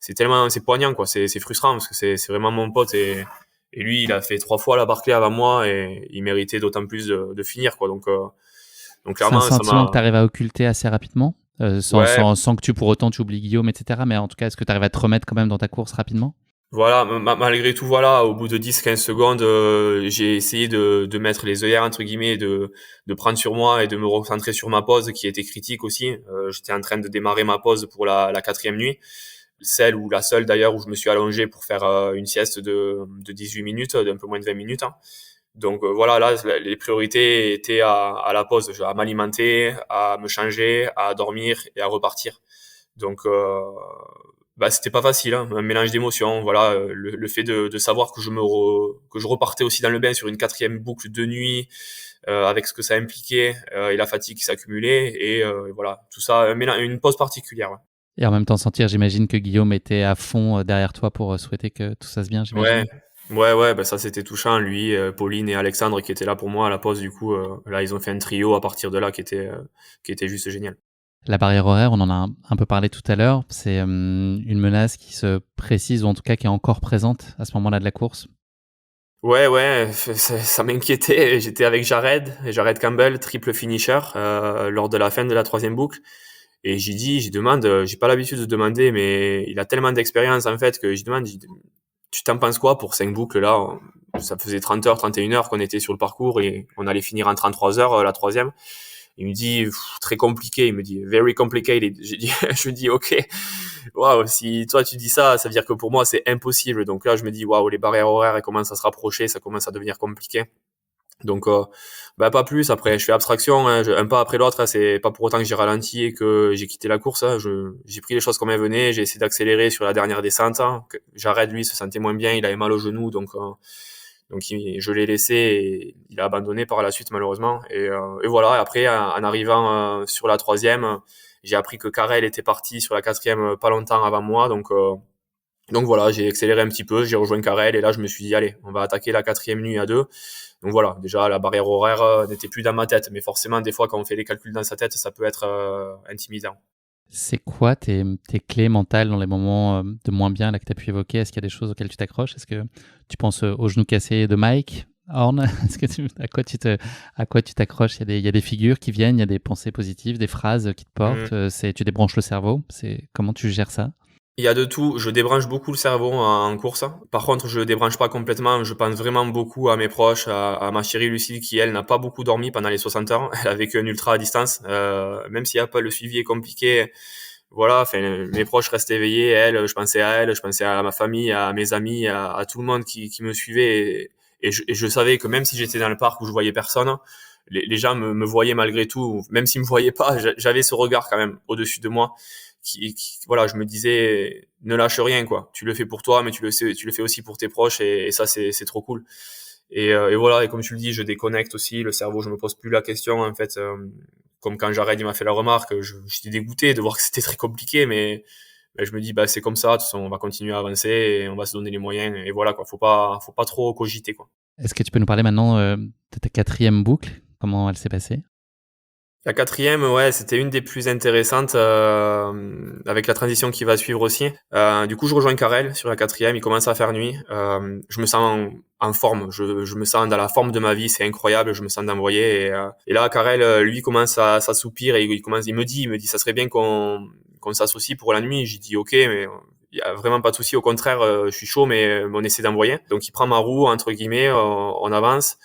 c'est tellement c'est poignant quoi, c'est frustrant parce que c'est vraiment mon pote et lui il a fait 3 fois la Barclay avant moi et il méritait d'autant plus de finir quoi. Donc C'est un clairement ça sentiment que m'a tu arrives à occulter assez rapidement, ouais. sans que pour autant tu oublies Guillaume, etc. Mais en tout cas, est-ce que tu arrives à te remettre quand même dans ta course rapidement? Voilà, malgré tout, voilà, au bout de 10-15 secondes, j'ai essayé de mettre les œillères, entre guillemets, de prendre sur moi et de me recentrer sur ma pause, qui était critique aussi. J'étais en train de démarrer ma pause pour la quatrième nuit. Celle ou la seule, d'ailleurs, où je me suis allongé pour faire une sieste de 18 minutes, d'un peu moins de 20 minutes, hein. Donc voilà, là, les priorités étaient à la pause, à m'alimenter, à me changer, à dormir et à repartir. Donc c'était pas facile, hein, un mélange d'émotions. Voilà, le fait de savoir que que je repartais aussi dans le bain sur une quatrième boucle de nuit, avec ce que ça impliquait et la fatigue qui s'accumulait et voilà, tout ça, une pause particulière. Et en même temps sentir, j'imagine que Guillaume était à fond derrière toi pour souhaiter que tout ça se bien, Ouais, j'imagine. ça c'était touchant. Lui, Pauline et Alexandre qui étaient là pour moi à la pause. Du coup, là ils ont fait un trio à partir de là qui était juste génial. La barrière horaire, on en a un peu parlé tout à l'heure. C'est une menace qui se précise, ou en tout cas qui est encore présente à ce moment-là de la course. Ouais, ça m'inquiétait. J'étais avec Jared Campbell, triple finisher, lors de la fin de la troisième boucle. Et j'ai demande, j'ai pas l'habitude de demander, mais il a tellement d'expérience en fait que tu t'en penses quoi pour 5 boucles là? Ça faisait 30 heures, 31 heures qu'on était sur le parcours et on allait finir en 33 heures la troisième. Il me dit très compliqué, il me dit very complicated. Je me dis ok, waouh, si toi tu dis ça, ça veut dire que pour moi c'est impossible. Donc là je me dis waouh, les barrières horaires elles commencent à se rapprocher, ça commence à devenir compliqué. Donc pas plus. Après je fais abstraction, hein, un pas après l'autre. Hein, c'est pas pour autant que j'ai ralenti et que j'ai quitté la course. Hein, j'ai pris les choses comme elles venaient. J'ai essayé d'accélérer sur la dernière descente. Hein. Jared lui se sentait moins bien, il avait mal au genou, donc je l'ai laissé et il a abandonné par la suite malheureusement. Et voilà, et après en arrivant sur la troisième, j'ai appris que Karel était parti sur la quatrième pas longtemps avant moi. Donc voilà, j'ai accéléré un petit peu, j'ai rejoint Karel et là je me suis dit allez, on va attaquer la quatrième nuit à deux. Donc voilà, déjà la barrière horaire n'était plus dans ma tête, mais forcément des fois quand on fait les calculs dans sa tête, ça peut être intimidant. C'est quoi tes clés mentales dans les moments de moins bien là, que tu as pu évoquer? Est-ce qu'il y a des choses auxquelles tu t'accroches? Est-ce que tu penses au genou cassé de Mike Horn? À quoi tu t'accroches? Il y a des figures qui viennent, il y a des pensées positives, des phrases qui te portent. Tu débranches le cerveau. Comment tu gères ça? Il y a de tout. Je débranche beaucoup le cerveau en course. Par contre, je le débranche pas complètement. Je pense vraiment beaucoup à mes proches, à ma chérie Lucille qui, elle, n'a pas beaucoup dormi pendant les 60 heures. Elle a vécu un ultra à distance. Même si Apple, le suivi est compliqué, voilà, enfin, mes proches restent éveillés. Elle, je pensais à ma famille, à mes amis, à tout le monde qui me suivait. Et je savais que même si j'étais dans le parc où je voyais personne, les gens me voyaient malgré tout. Même s'ils me voyaient pas, j'avais ce regard quand même au-dessus de moi voilà, je me disais, ne lâche rien, quoi. Tu le fais pour toi, mais tu le fais aussi pour tes proches, et ça, c'est trop cool. Et voilà, et comme tu le dis, je déconnecte aussi le cerveau, je me pose plus la question, en fait. Comme quand Jared, il m'a fait la remarque, j'étais dégoûté de voir que c'était très compliqué, mais je me dis, bah, c'est comme ça, de toute façon, on va continuer à avancer, et on va se donner les moyens, et voilà, quoi. Faut pas trop cogiter, quoi. Est-ce que tu peux nous parler maintenant de ta quatrième boucle? Comment elle s'est passée? La quatrième, ouais, c'était une des plus intéressantes avec la transition qui va suivre aussi. Du coup, je rejoins Karel sur la quatrième. Il commence à faire nuit. Je me sens en forme. Je me sens dans la forme de ma vie. C'est incroyable. Je me sens d'envoyer. Et là, Karel, lui, commence à s'assoupir et il me dit, ça serait bien qu'on s'associe pour la nuit. J'ai dit, ok, mais il y a vraiment pas de souci. Au contraire, je suis chaud, mais on essaie d'envoyer. Donc, il prend ma roue entre guillemets. On avance.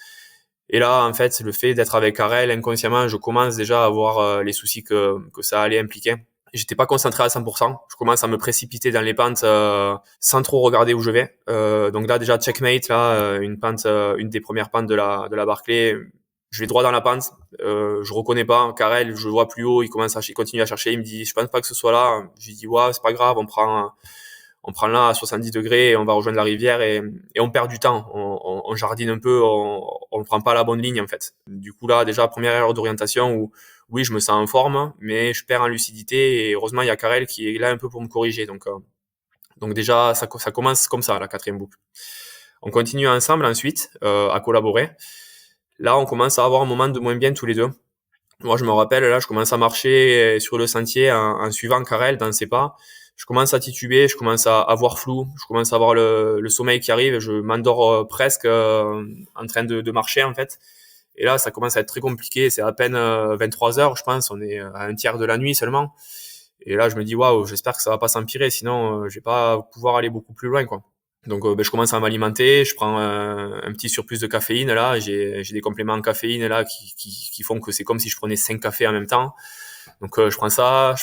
Et là, en fait, le fait d'être avec Karel, inconsciemment, je commence déjà à voir les soucis que ça allait impliquer. J'étais pas concentré à 100%. Je commence à me précipiter dans les pentes sans trop regarder où je vais. Donc là, déjà, checkmate, là, une des premières pentes de la Barclay. Je vais droit dans la pente. Je reconnais pas. Karel, je le vois plus haut. Il continue à chercher. Il me dit, je pense pas que ce soit là. Je lui dis, ouais, c'est pas grave. On prend là à 70 degrés et on va rejoindre la rivière et on perd du temps. On jardine un peu, on prend pas la bonne ligne en fait. Du coup là, déjà, première erreur d'orientation où oui, je me sens en forme, mais je perds en lucidité et heureusement, il y a Karel qui est là un peu pour me corriger. Donc déjà, ça commence comme ça, la quatrième boucle. On continue ensemble ensuite à collaborer. Là, on commence à avoir un moment de moins bien tous les deux. Moi, je me rappelle, là, je commence à marcher sur le sentier en suivant Karel dans ses pas. Je commence à tituber, je commence à avoir flou, je commence à avoir le sommeil qui arrive, je m'endors presque en train de marcher en fait. Et là, ça commence à être très compliqué, c'est à peine 23 heures, je pense, on est à un tiers de la nuit seulement. Et là, je me dis, waouh, j'espère que ça va pas s'empirer, sinon je vais pas pouvoir aller beaucoup plus loin, quoi. Donc, je commence à m'alimenter, je prends un petit surplus de caféine là, j'ai des compléments en caféine là qui font que c'est comme si je prenais 5 cafés en même temps. Donc, je prends ça,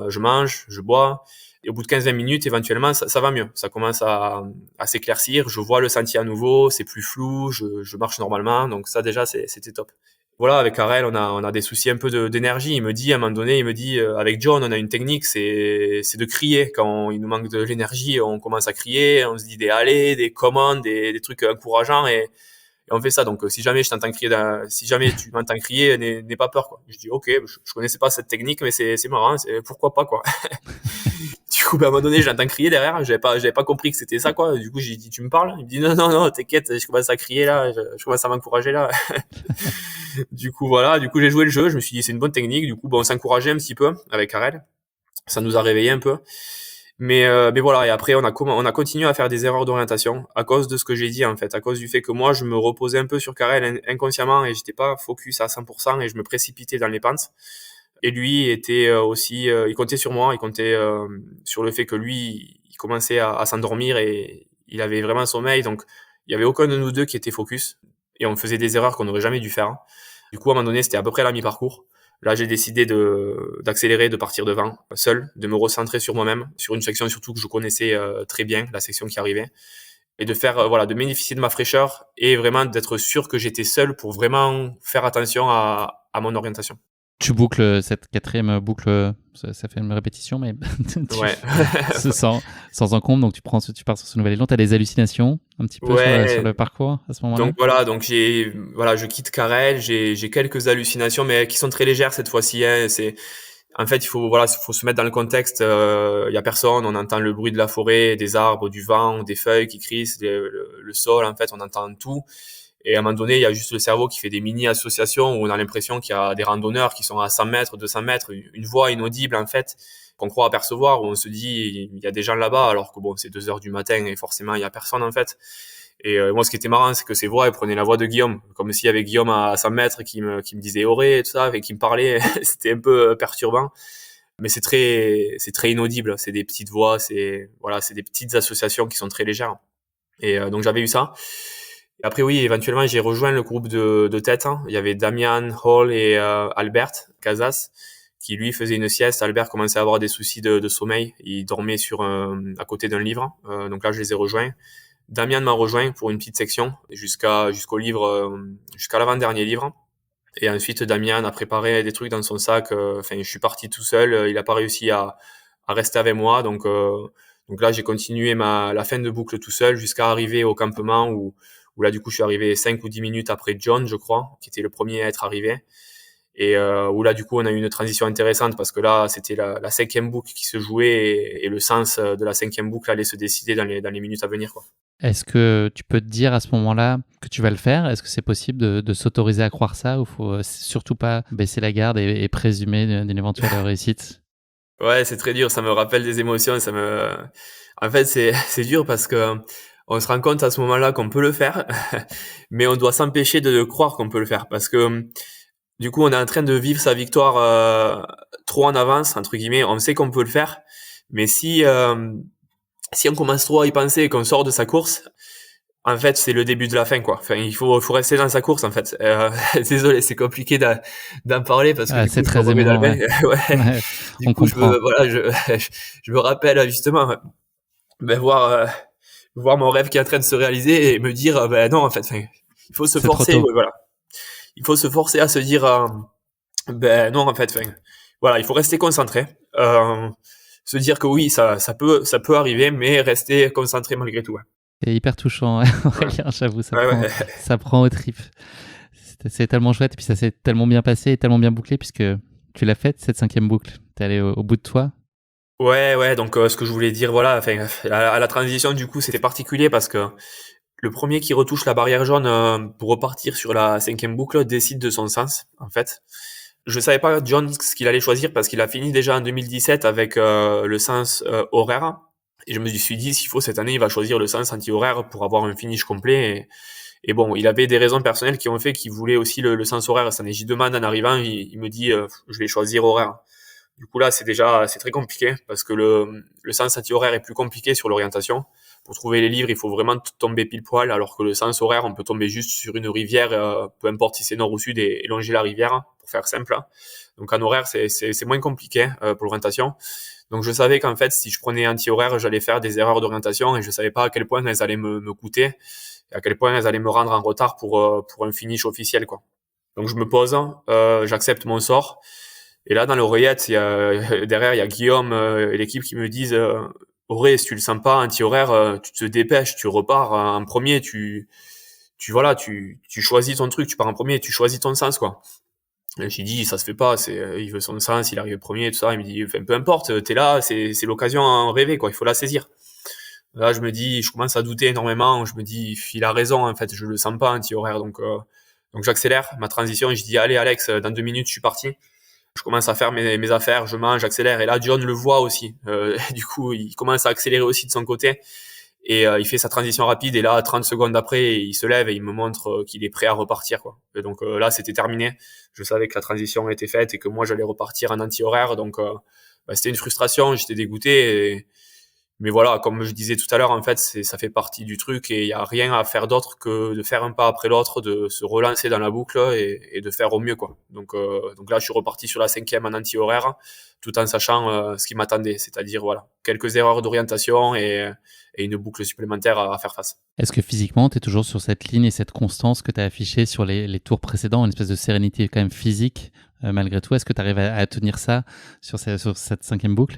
je mange, je bois. Et au bout de 15-20 minutes, éventuellement, ça va mieux. Ça commence à s'éclaircir. Je vois le sentier à nouveau, c'est plus flou, je marche normalement. Donc ça, déjà, c'était top. Voilà, avec Karel, on a des soucis un peu d'énergie. Il me dit, à un moment donné, avec John, on a une technique, c'est de crier. Quand il nous manque de l'énergie, on commence à crier, on se dit des allées, des commandes, des trucs encourageants et on fait ça. Donc, si jamais tu m'entends crier, n'aie pas peur, quoi. Je dis, ok, je connaissais pas cette technique, mais c'est marrant, pourquoi pas, quoi. Du coup, à un moment donné, j'entends crier derrière. J'avais pas compris que c'était ça, quoi. Du coup, j'ai dit, tu me parles? Il me dit, non, t'inquiète, je commence à crier, là. Je commence à m'encourager, là. Du coup, voilà. Du coup, j'ai joué le jeu. Je me suis dit, c'est une bonne technique. Du coup, on s'encourageait un petit peu avec Karel. Ça nous a réveillé un peu. Mais voilà, et après on a continué à faire des erreurs d'orientation à cause de ce que j'ai dit en fait, à cause du fait que moi je me reposais un peu sur Karel inconsciemment et j'étais pas focus à 100% et je me précipitais dans les pentes. Et lui était aussi, il comptait sur moi, il comptait sur le fait que lui, il commençait à s'endormir et il avait vraiment sommeil, donc il y avait aucun de nous deux qui était focus et on faisait des erreurs qu'on n'aurait jamais dû faire. Du coup, à un moment donné, c'était à peu près à la mi-parcours. Là, j'ai décidé d'accélérer, de partir devant, seul, de me recentrer sur moi-même, sur une section surtout que je connaissais très bien, la section qui arrivait, et de faire, voilà, de bénéficier de ma fraîcheur et vraiment d'être sûr que j'étais seul pour vraiment faire attention à mon orientation. Tu boucles cette quatrième boucle, ça fait une répétition, mais Ouais. sans encombre, donc tu pars sur ce nouvel élan. Tu as des hallucinations un petit peu sur le parcours à ce moment-là? Donc voilà, je quitte Karel, j'ai quelques hallucinations, mais qui sont très légères cette fois-ci. Hein. En fait, il faut se mettre dans le contexte. Il y a personne, on entend le bruit de la forêt, des arbres, du vent, des feuilles qui crissent, le sol. En fait, on entend tout. Et à un moment donné, il y a juste le cerveau qui fait des mini-associations où on a l'impression qu'il y a des randonneurs qui sont à 100 mètres, 200 mètres, une voix inaudible en fait, qu'on croit apercevoir, où on se dit il y a des gens là-bas, alors que bon, c'est 2 heures du matin et forcément il y a personne en fait. Et moi, ce qui était marrant, c'est que ces voix, elles prenaient la voix de Guillaume, comme s'il y avait Guillaume à 100 mètres qui me disait Auré et tout ça, et qui me parlait. C'était un peu perturbant, mais c'est très inaudible. C'est des petites voix, c'est des petites associations qui sont très légères. Et donc j'avais eu ça. Et après, oui, éventuellement, j'ai rejoint le groupe de tête. Hein. Il y avait Damian, Hall et Albert Casas, qui lui faisait une sieste. Albert commençait à avoir des soucis de sommeil. Il dormait à côté d'un livre. Donc là, je les ai rejoints. Damian m'a rejoint pour une petite section jusqu'au livre, jusqu'à l'avant-dernier livre. Et ensuite, Damian a préparé des trucs dans son sac. Enfin, je suis parti tout seul. Il a pas réussi à rester avec moi. Donc là, j'ai continué la fin de boucle tout seul jusqu'à arriver au campement où là, du coup, je suis arrivé 5 ou 10 minutes après John, je crois, qui était le premier à être arrivé. Et où là, du coup, on a eu une transition intéressante parce que là, c'était la 5e boucle qui se jouait et le sens de la 5e boucle allait se décider dans les minutes à venir, quoi. Est-ce que tu peux te dire à ce moment-là que tu vas le faire? Est-ce que c'est possible de s'autoriser à croire ça ou faut surtout pas baisser la garde et présumer d'une éventuelle réussite? Ouais, c'est très dur. Ça me rappelle des émotions. En fait, c'est dur parce que on se rend compte à ce moment-là qu'on peut le faire, mais on doit s'empêcher de croire qu'on peut le faire parce que du coup, on est en train de vivre sa victoire trop en avance, entre guillemets. On sait qu'on peut le faire, mais si on commence trop à y penser et qu'on sort de sa course, en fait, c'est le début de la fin, quoi. Enfin, il faut rester dans sa course, en fait. Désolé, c'est compliqué d'en parler parce que du coup, c'est je très me remets dans le émouvant, bain. Ouais. ouais. Du On coup, comprend. je me rappelle justement, voir mon rêve qui est en train de se réaliser et me dire, ben non, en fait, enfin, il faut se C'est trop forcer, tôt. ouais, voilà. Il faut se forcer à se dire, ben non, en fait, enfin, voilà, il faut rester concentré, se dire que oui, ça peut arriver, mais rester concentré malgré tout. Ouais. C'est hyper touchant, ouais, Aurélien, j'avoue, Ouais. ça prend aux tripes. C'est tellement chouette, et puis ça s'est tellement bien passé et tellement bien bouclé, puisque tu l'as faite, cette 5e boucle. T'es allé au bout de toi. Ouais, donc ce que je voulais dire, voilà, enfin, à la transition, du coup, c'était particulier parce que le premier qui retouche la barrière jaune pour repartir sur la 5e boucle décide de son sens, en fait. Je savais pas, John, ce qu'il allait choisir parce qu'il a fini déjà en 2017 avec le sens horaire. Et je me suis dit, s'il faut, cette année, il va choisir le sens anti-horaire pour avoir un finish complet. Et bon, il avait des raisons personnelles qui ont fait qu'il voulait aussi le sens horaire. Ça j'y demande en arrivant, il me dit, je vais choisir horaire. Du coup, là, c'est très compliqué parce que le sens anti-horaire est plus compliqué sur l'orientation. Pour trouver les livres, il faut vraiment tomber pile poil, alors que le sens horaire, on peut tomber juste sur une rivière, peu importe si c'est nord ou sud, et longer la rivière, pour faire simple. Donc en horaire, c'est moins compliqué pour l'orientation. Donc je savais qu'en fait, si je prenais anti-horaire, j'allais faire des erreurs d'orientation et je savais pas à quel point elles allaient me coûter et à quel point elles allaient me rendre en retard pour un finish officiel, quoi. Donc je me pose, j'accepte mon sort. Et là, dans l'oreillette, derrière, il y a Guillaume et l'équipe qui me disent Auré, si tu le sens pas, anti-horaire, tu te dépêches, tu repars en premier, tu choisis ton truc, tu pars en premier, tu choisis ton sens, quoi. Et j'ai dit, ça se fait pas, il veut son sens, il arrive premier, tout ça. Il me dit, enfin, peu importe, t'es là, c'est l'occasion à en rêver, quoi, il faut la saisir. Là, je commence à douter énormément, je me dis, il a raison, en fait, je le sens pas, anti-horaire, donc j'accélère ma transition et je dis, allez, Alex, dans 2 minutes, je suis parti. Je commence à faire mes affaires, je mange, j'accélère. Et là, John le voit aussi. Du coup, il commence à accélérer aussi de son côté. Et il fait sa transition rapide. Et là, 30 secondes après, il se lève et il me montre qu'il est prêt à repartir, quoi. Et donc là, c'était terminé. Je savais que la transition était faite et que moi, j'allais repartir en anti-horaire. Donc, c'était une frustration. J'étais dégoûté. Mais voilà, comme je disais tout à l'heure, en fait, ça fait partie du truc et il y a rien à faire d'autre que de faire un pas après l'autre, de se relancer dans la boucle et de faire au mieux, quoi. Donc là, je suis reparti sur la 5e en anti-horaire, tout en sachant ce qui m'attendait, c'est-à-dire voilà, quelques erreurs d'orientation et une boucle supplémentaire à faire face. Est-ce que physiquement, tu es toujours sur cette ligne et cette constance que tu as affichée sur les tours précédents, une espèce de sérénité quand même physique malgré tout? Est-ce que tu arrives à tenir ça sur cette 5e boucle?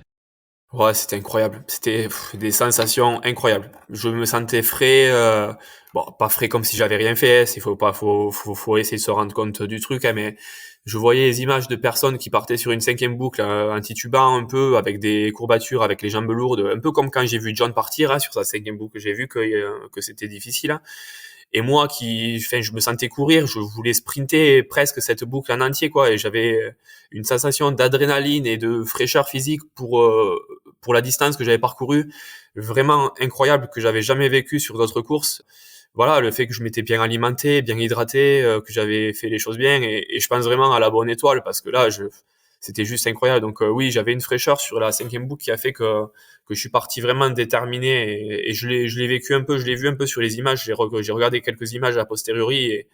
Ouais, c'était incroyable. C'était des sensations incroyables. Je me sentais frais, bon, pas frais comme si j'avais rien fait. Faut essayer de se rendre compte du truc, hein, mais je voyais les images de personnes qui partaient sur une 5e boucle, en titubant un peu, avec des courbatures, avec les jambes lourdes, un peu comme quand j'ai vu John partir, hein, sur sa 5e boucle. J'ai vu que c'était difficile, hein. Et moi je me sentais courir, je voulais sprinter presque cette boucle en entier, quoi. Et j'avais une sensation d'adrénaline et de fraîcheur physique pour la distance que j'avais parcourue, vraiment incroyable, que j'avais jamais vécu sur d'autres courses. Voilà, le fait que je m'étais bien alimenté, bien hydraté, que j'avais fait les choses bien, et je pense vraiment à la bonne étoile, parce que là, c'était juste incroyable. Donc oui, j'avais une fraîcheur sur la 5e boucle qui a fait que je suis parti vraiment déterminé, et je l'ai vécu un peu, je l'ai vu un peu sur les images. J'ai regardé quelques images a posteriori,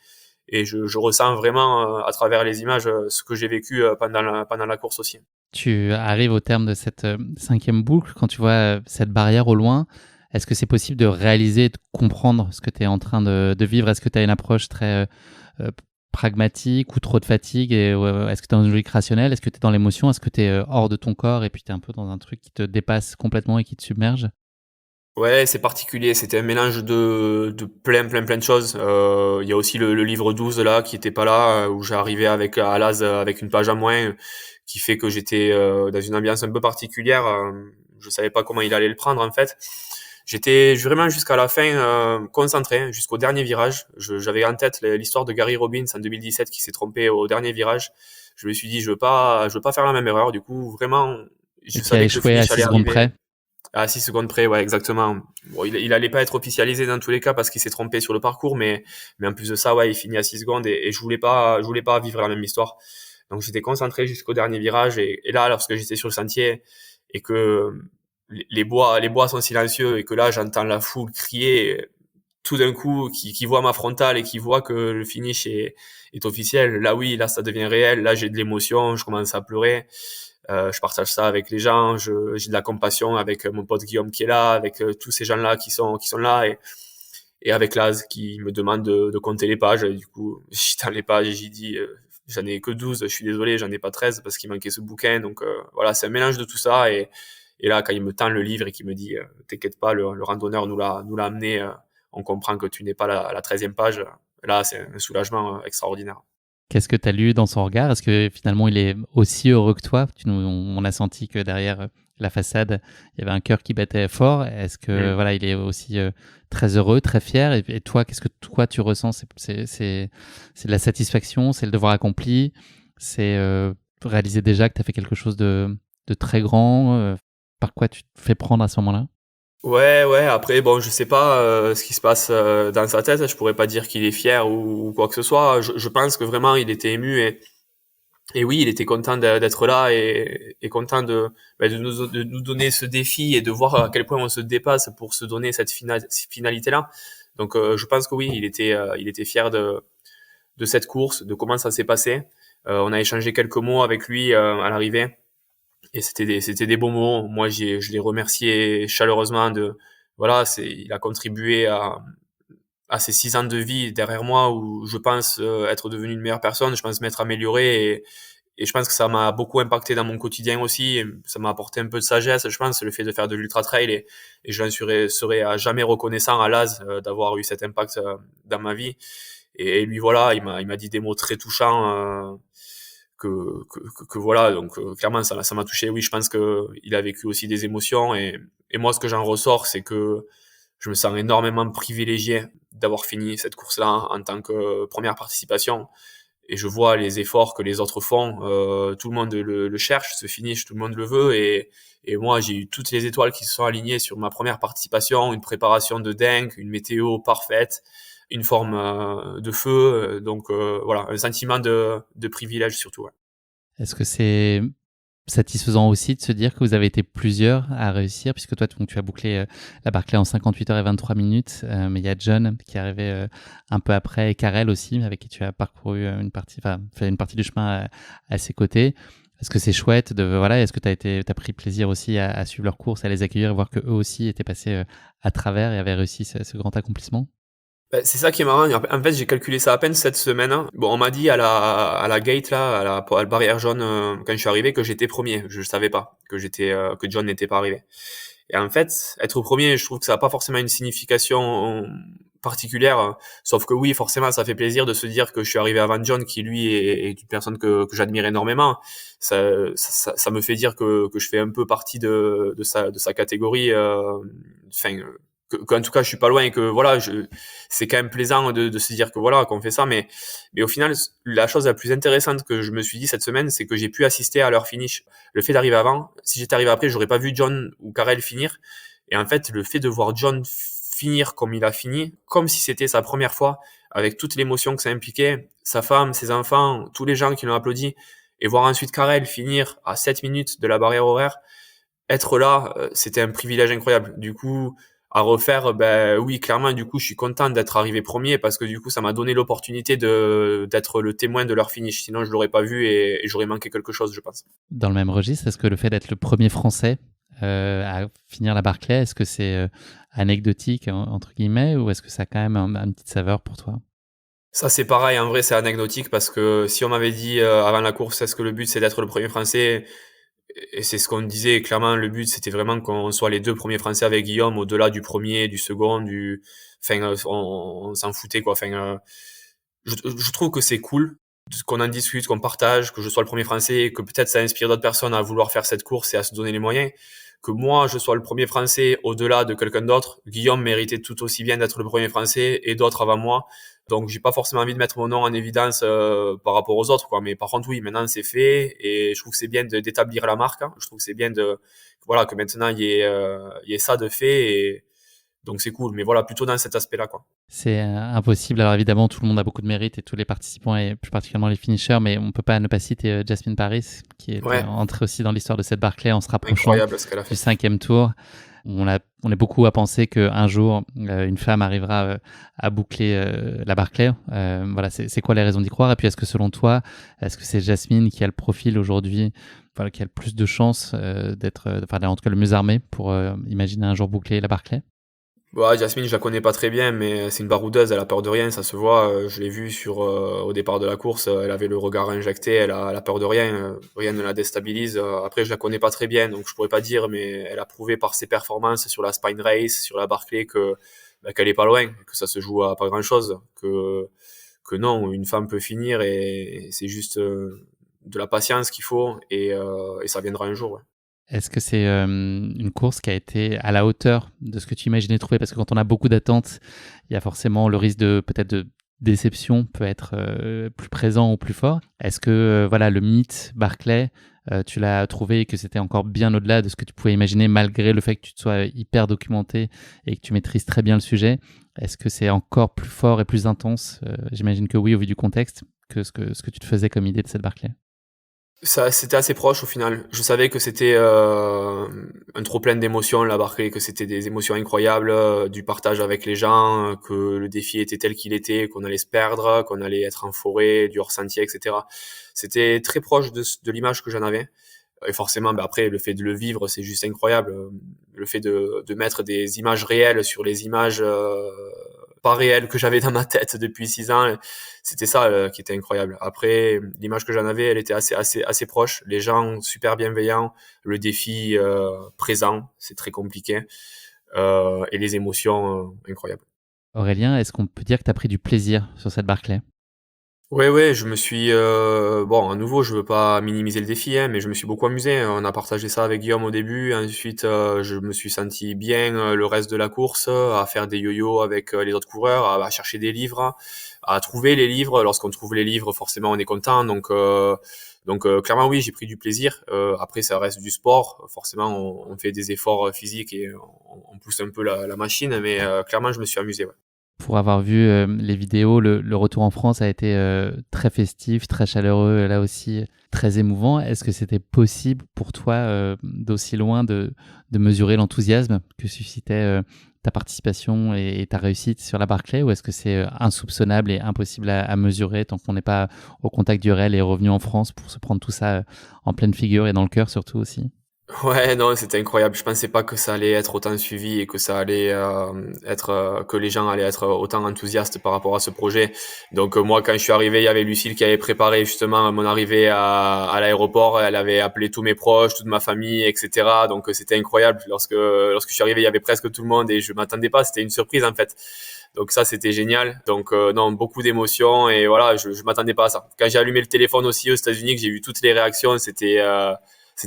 et je ressens vraiment à travers les images ce que j'ai vécu pendant la course aussi. Tu arrives au terme de cette 5e boucle, quand tu vois cette barrière au loin, est-ce que c'est possible de réaliser, de comprendre ce que tu es en train de vivre? Est-ce que tu as une approche très pragmatique ou trop de fatigue? Et est-ce que tu es dans une logique rationnelle? Est-ce que tu es dans l'émotion? Est-ce que tu es hors de ton corps et puis tu es un peu dans un truc qui te dépasse complètement et qui te submerge? Ouais, c'est particulier. C'était un mélange de plein de choses. Il y a aussi le livre 12 là qui était pas là, où j'arrivais à Laz avec une page à moins, qui fait que j'étais dans une ambiance un peu particulière. Je savais pas comment il allait le prendre en fait. J'étais vraiment jusqu'à la fin concentré, jusqu'au dernier virage. J'avais en tête l'histoire de Gary Robbins en 2017 qui s'est trompé au dernier virage. Je me suis dit je veux pas faire la même erreur. Du coup, vraiment, Et je qui a savais que le échoué à finish 6 allait secondes arriver. près? À 6 secondes près, ouais, exactement. Bon, il allait pas être officialisé dans tous les cas parce qu'il s'est trompé sur le parcours, mais en plus de ça, ouais, il finit à 6 secondes, et je voulais pas vivre la même histoire. Donc j'étais concentré jusqu'au dernier virage, et là, lorsque j'étais sur le sentier et que les bois sont silencieux et que là, j'entends la foule crier tout d'un coup, qui voit ma frontale et qui voit que le finish est officiel. Là, oui, là, ça devient réel. Là, j'ai de l'émotion, je commence à pleurer. Je partage ça avec les gens, j'ai de la compassion avec mon pote Guillaume qui est là, avec tous ces gens-là qui sont là, et avec Laz qui me demande de compter les pages. Et du coup, j'y dans les pages et j'ai dit j'en ai que 12, je suis désolé, j'en ai pas 13 parce qu'il manquait ce bouquin. Donc voilà, c'est un mélange de tout ça, et là quand il me tend le livre et qu'il me dit t'inquiète pas, le randonneur nous l'a amené, on comprend que tu n'es pas la 13e page. Là, c'est un soulagement extraordinaire. Qu'est-ce que tu as lu dans son regard? Est-ce que finalement il est aussi heureux que toi? On a senti que derrière la façade, il y avait un cœur qui battait fort. Est-ce que voilà, il est aussi très heureux, très fier? Et toi, qu'est-ce que toi tu ressens? C'est de la satisfaction, c'est le devoir accompli, c'est réaliser déjà que tu as fait quelque chose de très grand. Par quoi tu te fais prendre à ce moment-là? Ouais, ouais, après, bon, je sais pas ce qui se passe dans sa tête, je pourrais pas dire qu'il est fier ou quoi que ce soit. Je pense que vraiment il était ému, et oui, il était content d'être là, et content de nous donner ce défi et de voir à quel point on se dépasse pour se donner cette finalité-là. Donc je pense que oui, il était fier de cette course, de comment ça s'est passé. On a échangé quelques mots avec lui à l'arrivée. Et c'était des bons mots. Moi, je l'ai remercié chaleureusement voilà, il a contribué à ces 6 ans de vie derrière moi où je pense être devenu une meilleure personne, je pense m'être amélioré, et je pense que ça m'a beaucoup impacté dans mon quotidien aussi. Et ça m'a apporté un peu de sagesse, je pense, le fait de faire de l'ultra trail, et je serai à jamais reconnaissant à Laz d'avoir eu cet impact dans ma vie. Et lui, voilà, il m'a dit des mots très touchants. Que voilà, donc clairement ça m'a touché. Oui, je pense que il a vécu aussi des émotions, et moi ce que j'en ressors, c'est que je me sens énormément privilégié d'avoir fini cette course-là en tant que première participation, et je vois les efforts que les autres font. Tout le monde le cherche, ce finish, tout le monde le veut, et moi j'ai eu toutes les étoiles qui se sont alignées sur ma première participation, une préparation de dingue, une météo parfaite, une forme de feu, donc voilà, un sentiment de privilège surtout. Ouais. Est-ce que c'est satisfaisant aussi de se dire que vous avez été plusieurs à réussir, puisque toi, tu as bouclé la Barclay en 58 heures et 23 minutes, mais il y a John qui est arrivé un peu après, et Karel aussi, avec qui tu as parcouru fait une partie du chemin à ses côtés. Est-ce que c'est chouette est-ce que t'as pris plaisir aussi à suivre leurs courses, à les accueillir et voir que eux aussi étaient passés à travers et avaient réussi ce grand accomplissement? C'est ça qui est marrant. En fait, j'ai calculé ça à peine cette semaine, hein. Bon, on m'a dit à la gate là, à la barrière jaune, quand je suis arrivé, que j'étais premier. Je savais pas que John n'était pas arrivé. Et en fait, être premier, je trouve que ça n'a pas forcément une signification particulière. Sauf que oui, forcément, ça fait plaisir de se dire que je suis arrivé avant John, qui lui est une personne que j'admire énormément. Ça me fait dire que je fais un peu partie de sa catégorie. Enfin, qu'en tout cas, je suis pas loin et que voilà, c'est quand même plaisant de se dire que voilà, qu'on fait ça. Mais au final, la chose la plus intéressante que je me suis dit cette semaine, c'est que j'ai pu assister à leur finish. Le fait d'arriver avant, si j'étais arrivé après, j'aurais pas vu John ou Karel finir. Et en fait, le fait de voir John finir comme il a fini, comme si c'était sa première fois, avec toute l'émotion que ça impliquait, sa femme, ses enfants, tous les gens qui l'ont applaudi, et voir ensuite Karel finir à 7 minutes de la barrière horaire, être là, c'était un privilège incroyable. Du coup, à refaire, ben oui, clairement, du coup, je suis content d'être arrivé premier parce que du coup, ça m'a donné l'opportunité d'être le témoin de leur finish. Sinon, je l'aurais pas vu et j'aurais manqué quelque chose, je pense. Dans le même registre, est-ce que le fait d'être le premier Français à finir la Barclay, est-ce que c'est anecdotique, entre guillemets, ou est-ce que ça a quand même une petite saveur pour toi? Ça, c'est pareil. En vrai, c'est anecdotique parce que si on m'avait dit avant la course, est-ce que le but c'est d'être le premier Français? Et c'est ce qu'on disait, clairement, le but, c'était vraiment qu'on soit les deux premiers Français avec Guillaume, au-delà du premier, du second, enfin, on s'en foutait, quoi. Enfin, je trouve que c'est cool qu'on en discute, qu'on partage, que je sois le premier Français, et que peut-être ça inspire d'autres personnes à vouloir faire cette course et à se donner les moyens. Que moi, je sois le premier Français au-delà de quelqu'un d'autre. Guillaume méritait tout aussi bien d'être le premier Français et d'autres avant moi. Donc, j'ai pas forcément envie de mettre mon nom en évidence par rapport aux autres, quoi. Mais par contre, oui, maintenant c'est fait et je trouve que c'est bien d'établir la marque, hein. Je trouve que c'est bien voilà, que maintenant il y ait ça de fait et donc c'est cool. Mais voilà, plutôt dans cet aspect-là, quoi. C'est impossible. Alors évidemment, tout le monde a beaucoup de mérite et tous les participants et plus particulièrement les finishers, mais on peut pas ne pas citer Jasmine Paris qui est Ouais, entrée aussi dans l'histoire de cette Barclay en se rapprochant incroyable ce qu'elle a du fait. 5e tour. On est beaucoup à penser qu'un jour, une femme arrivera à boucler la Barclay. Voilà, c'est quoi les raisons d'y croire? Et puis, est-ce que selon toi, est-ce que c'est Jasmine qui a le profil aujourd'hui, voilà, qui a le plus de chances en tout cas le mieux armé pour imaginer un jour boucler la Barclay? Bah, Jasmine, je la connais pas très bien, mais c'est une baroudeuse, elle a peur de rien, ça se voit. Je l'ai vu au départ de la course, elle avait le regard injecté, elle a peur de rien, rien ne la déstabilise. Après, je la connais pas très bien, donc je pourrais pas dire, mais elle a prouvé par ses performances sur la Spine Race, sur la Barclay, qu'elle est pas loin, que ça se joue à pas grand-chose, que non, une femme peut finir et c'est juste de la patience qu'il faut et ça viendra un jour. Ouais. Est-ce que c'est une course qui a été à la hauteur de ce que tu imaginais trouver? Parce que quand on a beaucoup d'attentes, il y a forcément le risque de peut-être de déception peut être plus présent ou plus fort. Est-ce que voilà, le mythe Barclay, tu l'as trouvé et que c'était encore bien au-delà de ce que tu pouvais imaginer malgré le fait que tu te sois hyper documenté et que tu maîtrises très bien le sujet? Est-ce que c'est encore plus fort et plus intense? J'imagine que oui, au vu du contexte, que ce que tu te faisais comme idée de cette Barclay. Ça, c'était assez proche au final. Je savais que c'était un trop plein d'émotions la Barclay, que c'était des émotions incroyables, du partage avec les gens, que le défi était tel qu'il était, qu'on allait se perdre, qu'on allait être en forêt, du hors-sentier, etc. C'était très proche de l'image que j'en avais. Et forcément, ben après, le fait de le vivre, c'est juste incroyable. Le fait de mettre des images réelles sur les images pas réelles que j'avais dans ma tête depuis 6 ans, c'était ça qui était incroyable. Après, l'image que j'en avais, elle était assez proche. Les gens super bienveillants, le défi présent, c'est très compliqué, et les émotions incroyables. Aurélien, est-ce qu'on peut dire que tu as pris du plaisir sur cette Barclay? Ouais, je me suis, bon, à nouveau, je veux pas minimiser le défi, hein, mais je me suis beaucoup amusé. On a partagé ça avec Guillaume au début. Ensuite, je me suis senti bien, le reste de la course, à faire des yo-yo avec, les autres coureurs, à chercher des livres, à trouver les livres. Lorsqu'on trouve les livres, forcément, on est content. Donc, clairement, oui, j'ai pris du plaisir. Après, ça reste du sport. Forcément, on fait des efforts, physiques et on pousse un peu la machine, mais clairement, je me suis amusé, ouais. Pour avoir vu les vidéos, le retour en France a été très festif, très chaleureux, là aussi très émouvant. Est-ce que c'était possible pour toi d'aussi loin de mesurer l'enthousiasme que suscitait ta participation et ta réussite sur la Barclay, ou est-ce que c'est insoupçonnable et impossible à mesurer tant qu'on n'est pas au contact du réel et revenu en France pour se prendre tout ça en pleine figure et dans le cœur surtout aussi? Ouais, non, c'était incroyable. Je pensais pas que ça allait être autant suivi et que ça allait être que les gens allaient être autant enthousiastes par rapport à ce projet. Donc moi, quand je suis arrivé, il y avait Lucille qui avait préparé justement mon arrivée à l'aéroport. Elle avait appelé tous mes proches, toute ma famille, etc. Donc c'était incroyable. Lorsque je suis arrivé, il y avait presque tout le monde et je m'attendais pas. C'était une surprise en fait. Donc ça, c'était génial. Donc non, beaucoup d'émotions et voilà, je m'attendais pas à ça. Quand j'ai allumé le téléphone aussi aux États-Unis, que j'ai vu toutes les réactions, c'était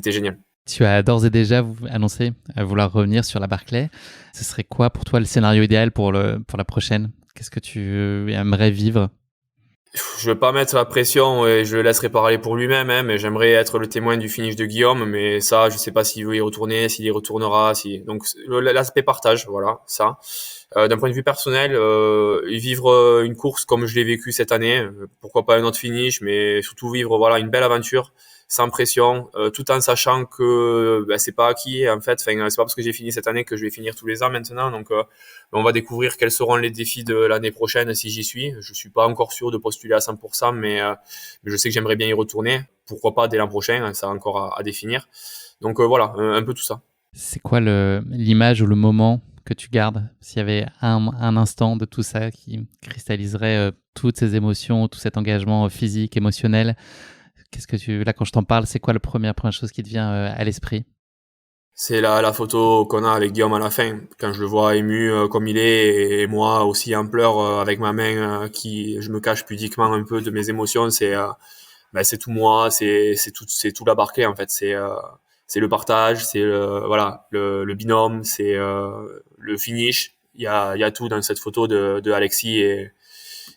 génial. Tu as d'ores et déjà annoncé vouloir revenir sur la Barclay. Ce serait quoi pour toi le scénario idéal pour la prochaine? Qu'est-ce que tu aimerais vivre? Je vais pas mettre la pression et je le laisserai parler pour lui-même, hein, mais j'aimerais être le témoin du finish de Guillaume, mais ça, je sais pas s'il veut y retourner, s'il y retournera, si. Donc l'aspect partage, voilà, ça. D'un point de vue personnel, vivre une course comme je l'ai vécu cette année, pourquoi pas un autre finish, mais surtout vivre voilà une belle aventure sans pression, tout en sachant que c'est pas acquis en fait. Enfin, c'est pas parce que j'ai fini cette année que je vais finir tous les ans maintenant. Donc, on va découvrir quels seront les défis de l'année prochaine si j'y suis. Je suis pas encore sûr de postuler à 100%, mais je sais que j'aimerais bien y retourner. Pourquoi pas dès l'an prochain, hein, ça a encore à définir. Donc voilà, un peu tout ça. C'est quoi l'image ou le moment que tu gardes? S'il y avait un instant de tout ça qui cristalliserait toutes ces émotions, tout cet engagement physique, émotionnel, là, quand je t'en parle, c'est quoi la première chose qui te vient à l'esprit? C'est la photo qu'on a avec Guillaume à la fin, quand je le vois ému comme il est, et moi aussi en pleurs avec ma main je me cache pudiquement un peu de mes émotions. C'est tout moi, c'est tout la Barclay en fait. C'est le partage, voilà le binôme, c'est le finish. Il y a tout dans cette photo de Alexis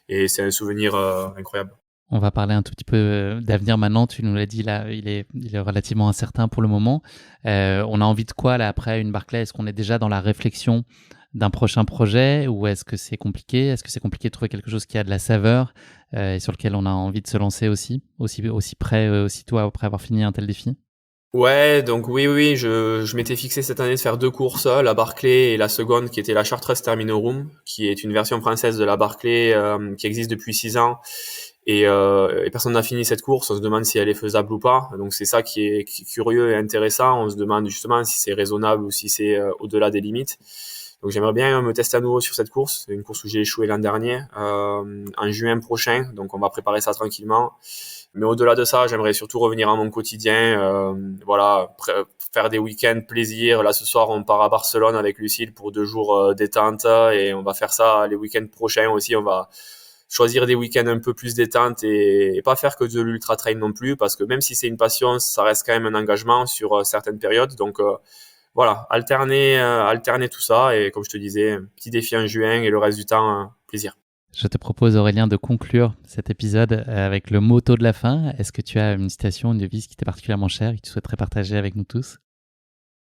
et c'est un souvenir incroyable. On va parler un tout petit peu d'avenir maintenant. Tu nous l'as dit là, il est relativement incertain pour le moment. On a envie de quoi là après une Barclay? Est-ce qu'on est déjà dans la réflexion d'un prochain projet, ou est-ce que c'est compliqué? Est-ce que c'est compliqué de trouver quelque chose qui a de la saveur et sur lequel on a envie de se lancer aussi près, aussitôt après avoir fini un tel défi? Ouais, donc oui, je m'étais fixé cette année de faire deux courses, la Barclay et la seconde qui était la Chartreuse Terminorum, qui est une version française de la Barclay qui existe depuis 6 ans et personne n'a fini cette course. On se demande si elle est faisable ou pas. Donc c'est ça qui est curieux et intéressant. On se demande justement si c'est raisonnable ou si c'est au-delà des limites. Donc j'aimerais bien me tester à nouveau sur cette course. C'est une course où j'ai échoué l'an dernier, en juin prochain. Donc on va préparer ça tranquillement. Mais au-delà de ça, j'aimerais surtout revenir à mon quotidien, voilà, faire des week-ends plaisir. Là, ce soir, on part à Barcelone avec Lucille pour 2 jours détente et on va faire ça les week-ends prochains aussi. On va choisir des week-ends un peu plus détente et pas faire que de l'ultra trail non plus, parce que même si c'est une passion, ça reste quand même un engagement sur certaines périodes. Donc voilà, alterner tout ça et comme je te disais, un petit défi en juin et le reste du temps, plaisir. Je te propose, Aurélien, de conclure cet épisode avec le motto de la fin. Est-ce que tu as une citation, une devise qui t'est particulièrement chère et que tu souhaiterais partager avec nous tous?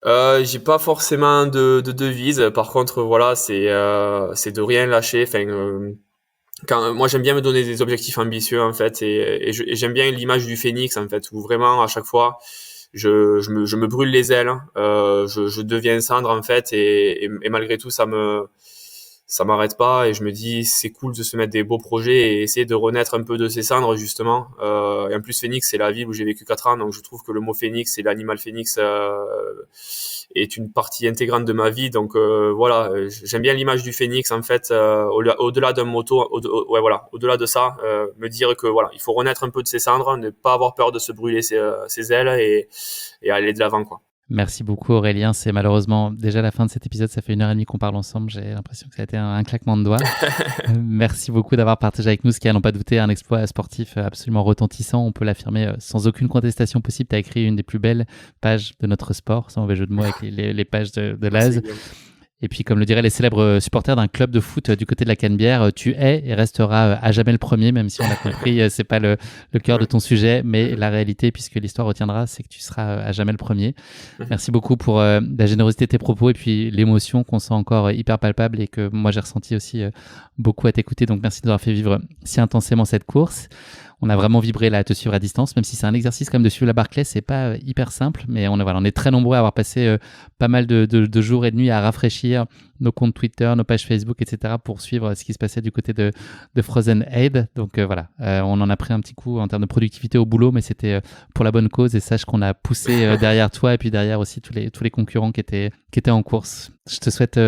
J'ai pas forcément de devise. Par contre, voilà, c'est de rien lâcher. Enfin, moi j'aime bien me donner des objectifs ambitieux en fait, et j'aime bien l'image du phénix en fait, où vraiment à chaque fois je me brûle les ailes, je deviens cendre en fait, et malgré tout ça m'arrête pas et je me dis c'est cool de se mettre des beaux projets et essayer de renaître un peu de ses cendres justement. Et en plus Phoenix c'est la ville où j'ai vécu 4 ans, donc je trouve que le mot Phoenix et l'animal Phoenix est une partie intégrante de ma vie. Donc voilà, j'aime bien l'image du Phoenix en fait, au-delà d'un moto, ouais voilà, au-delà de ça, me dire que voilà, il faut renaître un peu de ses cendres, ne pas avoir peur de se brûler ses ailes et aller de l'avant quoi. Merci beaucoup Aurélien, c'est malheureusement déjà la fin de cet épisode, ça fait 1h30 qu'on parle ensemble, j'ai l'impression que ça a été un claquement de doigts. Merci beaucoup d'avoir partagé avec nous ce qui est à n'en pas douter un exploit sportif absolument retentissant, on peut l'affirmer sans aucune contestation possible, tu as écrit une des plus belles pages de notre sport, sans mauvais jeu de mots avec les pages de Laz. Et puis, comme le diraient les célèbres supporters d'un club de foot du côté de la Canebière, tu es et resteras à jamais le premier, même si on l'a compris, c'est pas le cœur de ton sujet, mais la réalité, puisque l'histoire retiendra, c'est que tu seras à jamais le premier. Merci beaucoup pour la générosité de tes propos et puis l'émotion qu'on sent encore hyper palpable et que moi j'ai ressenti aussi beaucoup à t'écouter. Donc, merci de nous avoir fait vivre si intensément cette course. On a vraiment vibré là à te suivre à distance, même si c'est un exercice quand même de suivre la Barclay, c'est pas hyper simple, mais on est très nombreux à avoir passé pas mal de jours et de nuits à rafraîchir nos comptes Twitter, nos pages Facebook, etc. pour suivre ce qui se passait du côté de Frozen Aid. Donc on en a pris un petit coup en termes de productivité au boulot, mais c'était pour la bonne cause et sache qu'on a poussé derrière toi et puis derrière aussi tous les concurrents qui étaient en course. Je te souhaite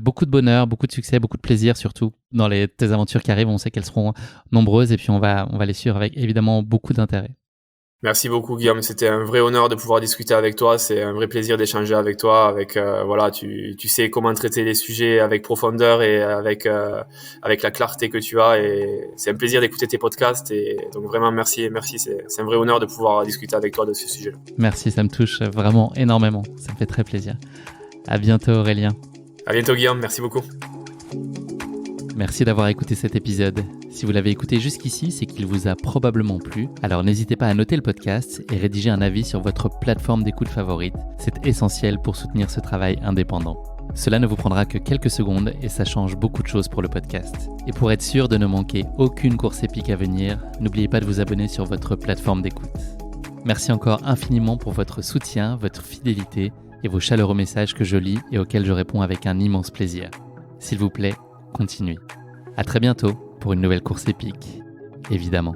beaucoup de bonheur, beaucoup de succès, beaucoup de plaisir surtout dans tes aventures qui arrivent. On sait qu'elles seront nombreuses et puis on va les suivre avec évidemment beaucoup d'intérêt. Merci beaucoup Guillaume, c'était un vrai honneur de pouvoir discuter avec toi, c'est un vrai plaisir d'échanger avec toi, avec tu sais comment traiter les sujets avec profondeur et avec la clarté que tu as et c'est un plaisir d'écouter tes podcasts et donc vraiment merci, c'est un vrai honneur de pouvoir discuter avec toi de ce sujet-là. Merci, ça me touche vraiment énormément, ça me fait très plaisir. À bientôt Aurélien. À bientôt Guillaume, merci beaucoup. Merci d'avoir écouté cet épisode. Si vous l'avez écouté jusqu'ici, c'est qu'il vous a probablement plu. Alors n'hésitez pas à noter le podcast et rédiger un avis sur votre plateforme d'écoute favorite. C'est essentiel pour soutenir ce travail indépendant. Cela ne vous prendra que quelques secondes et ça change beaucoup de choses pour le podcast. Et pour être sûr de ne manquer aucune course épique à venir, n'oubliez pas de vous abonner sur votre plateforme d'écoute. Merci encore infiniment pour votre soutien, votre fidélité et vos chaleureux messages que je lis et auxquels je réponds avec un immense plaisir. S'il vous plaît, continuez. À très bientôt pour une nouvelle course épique, évidemment.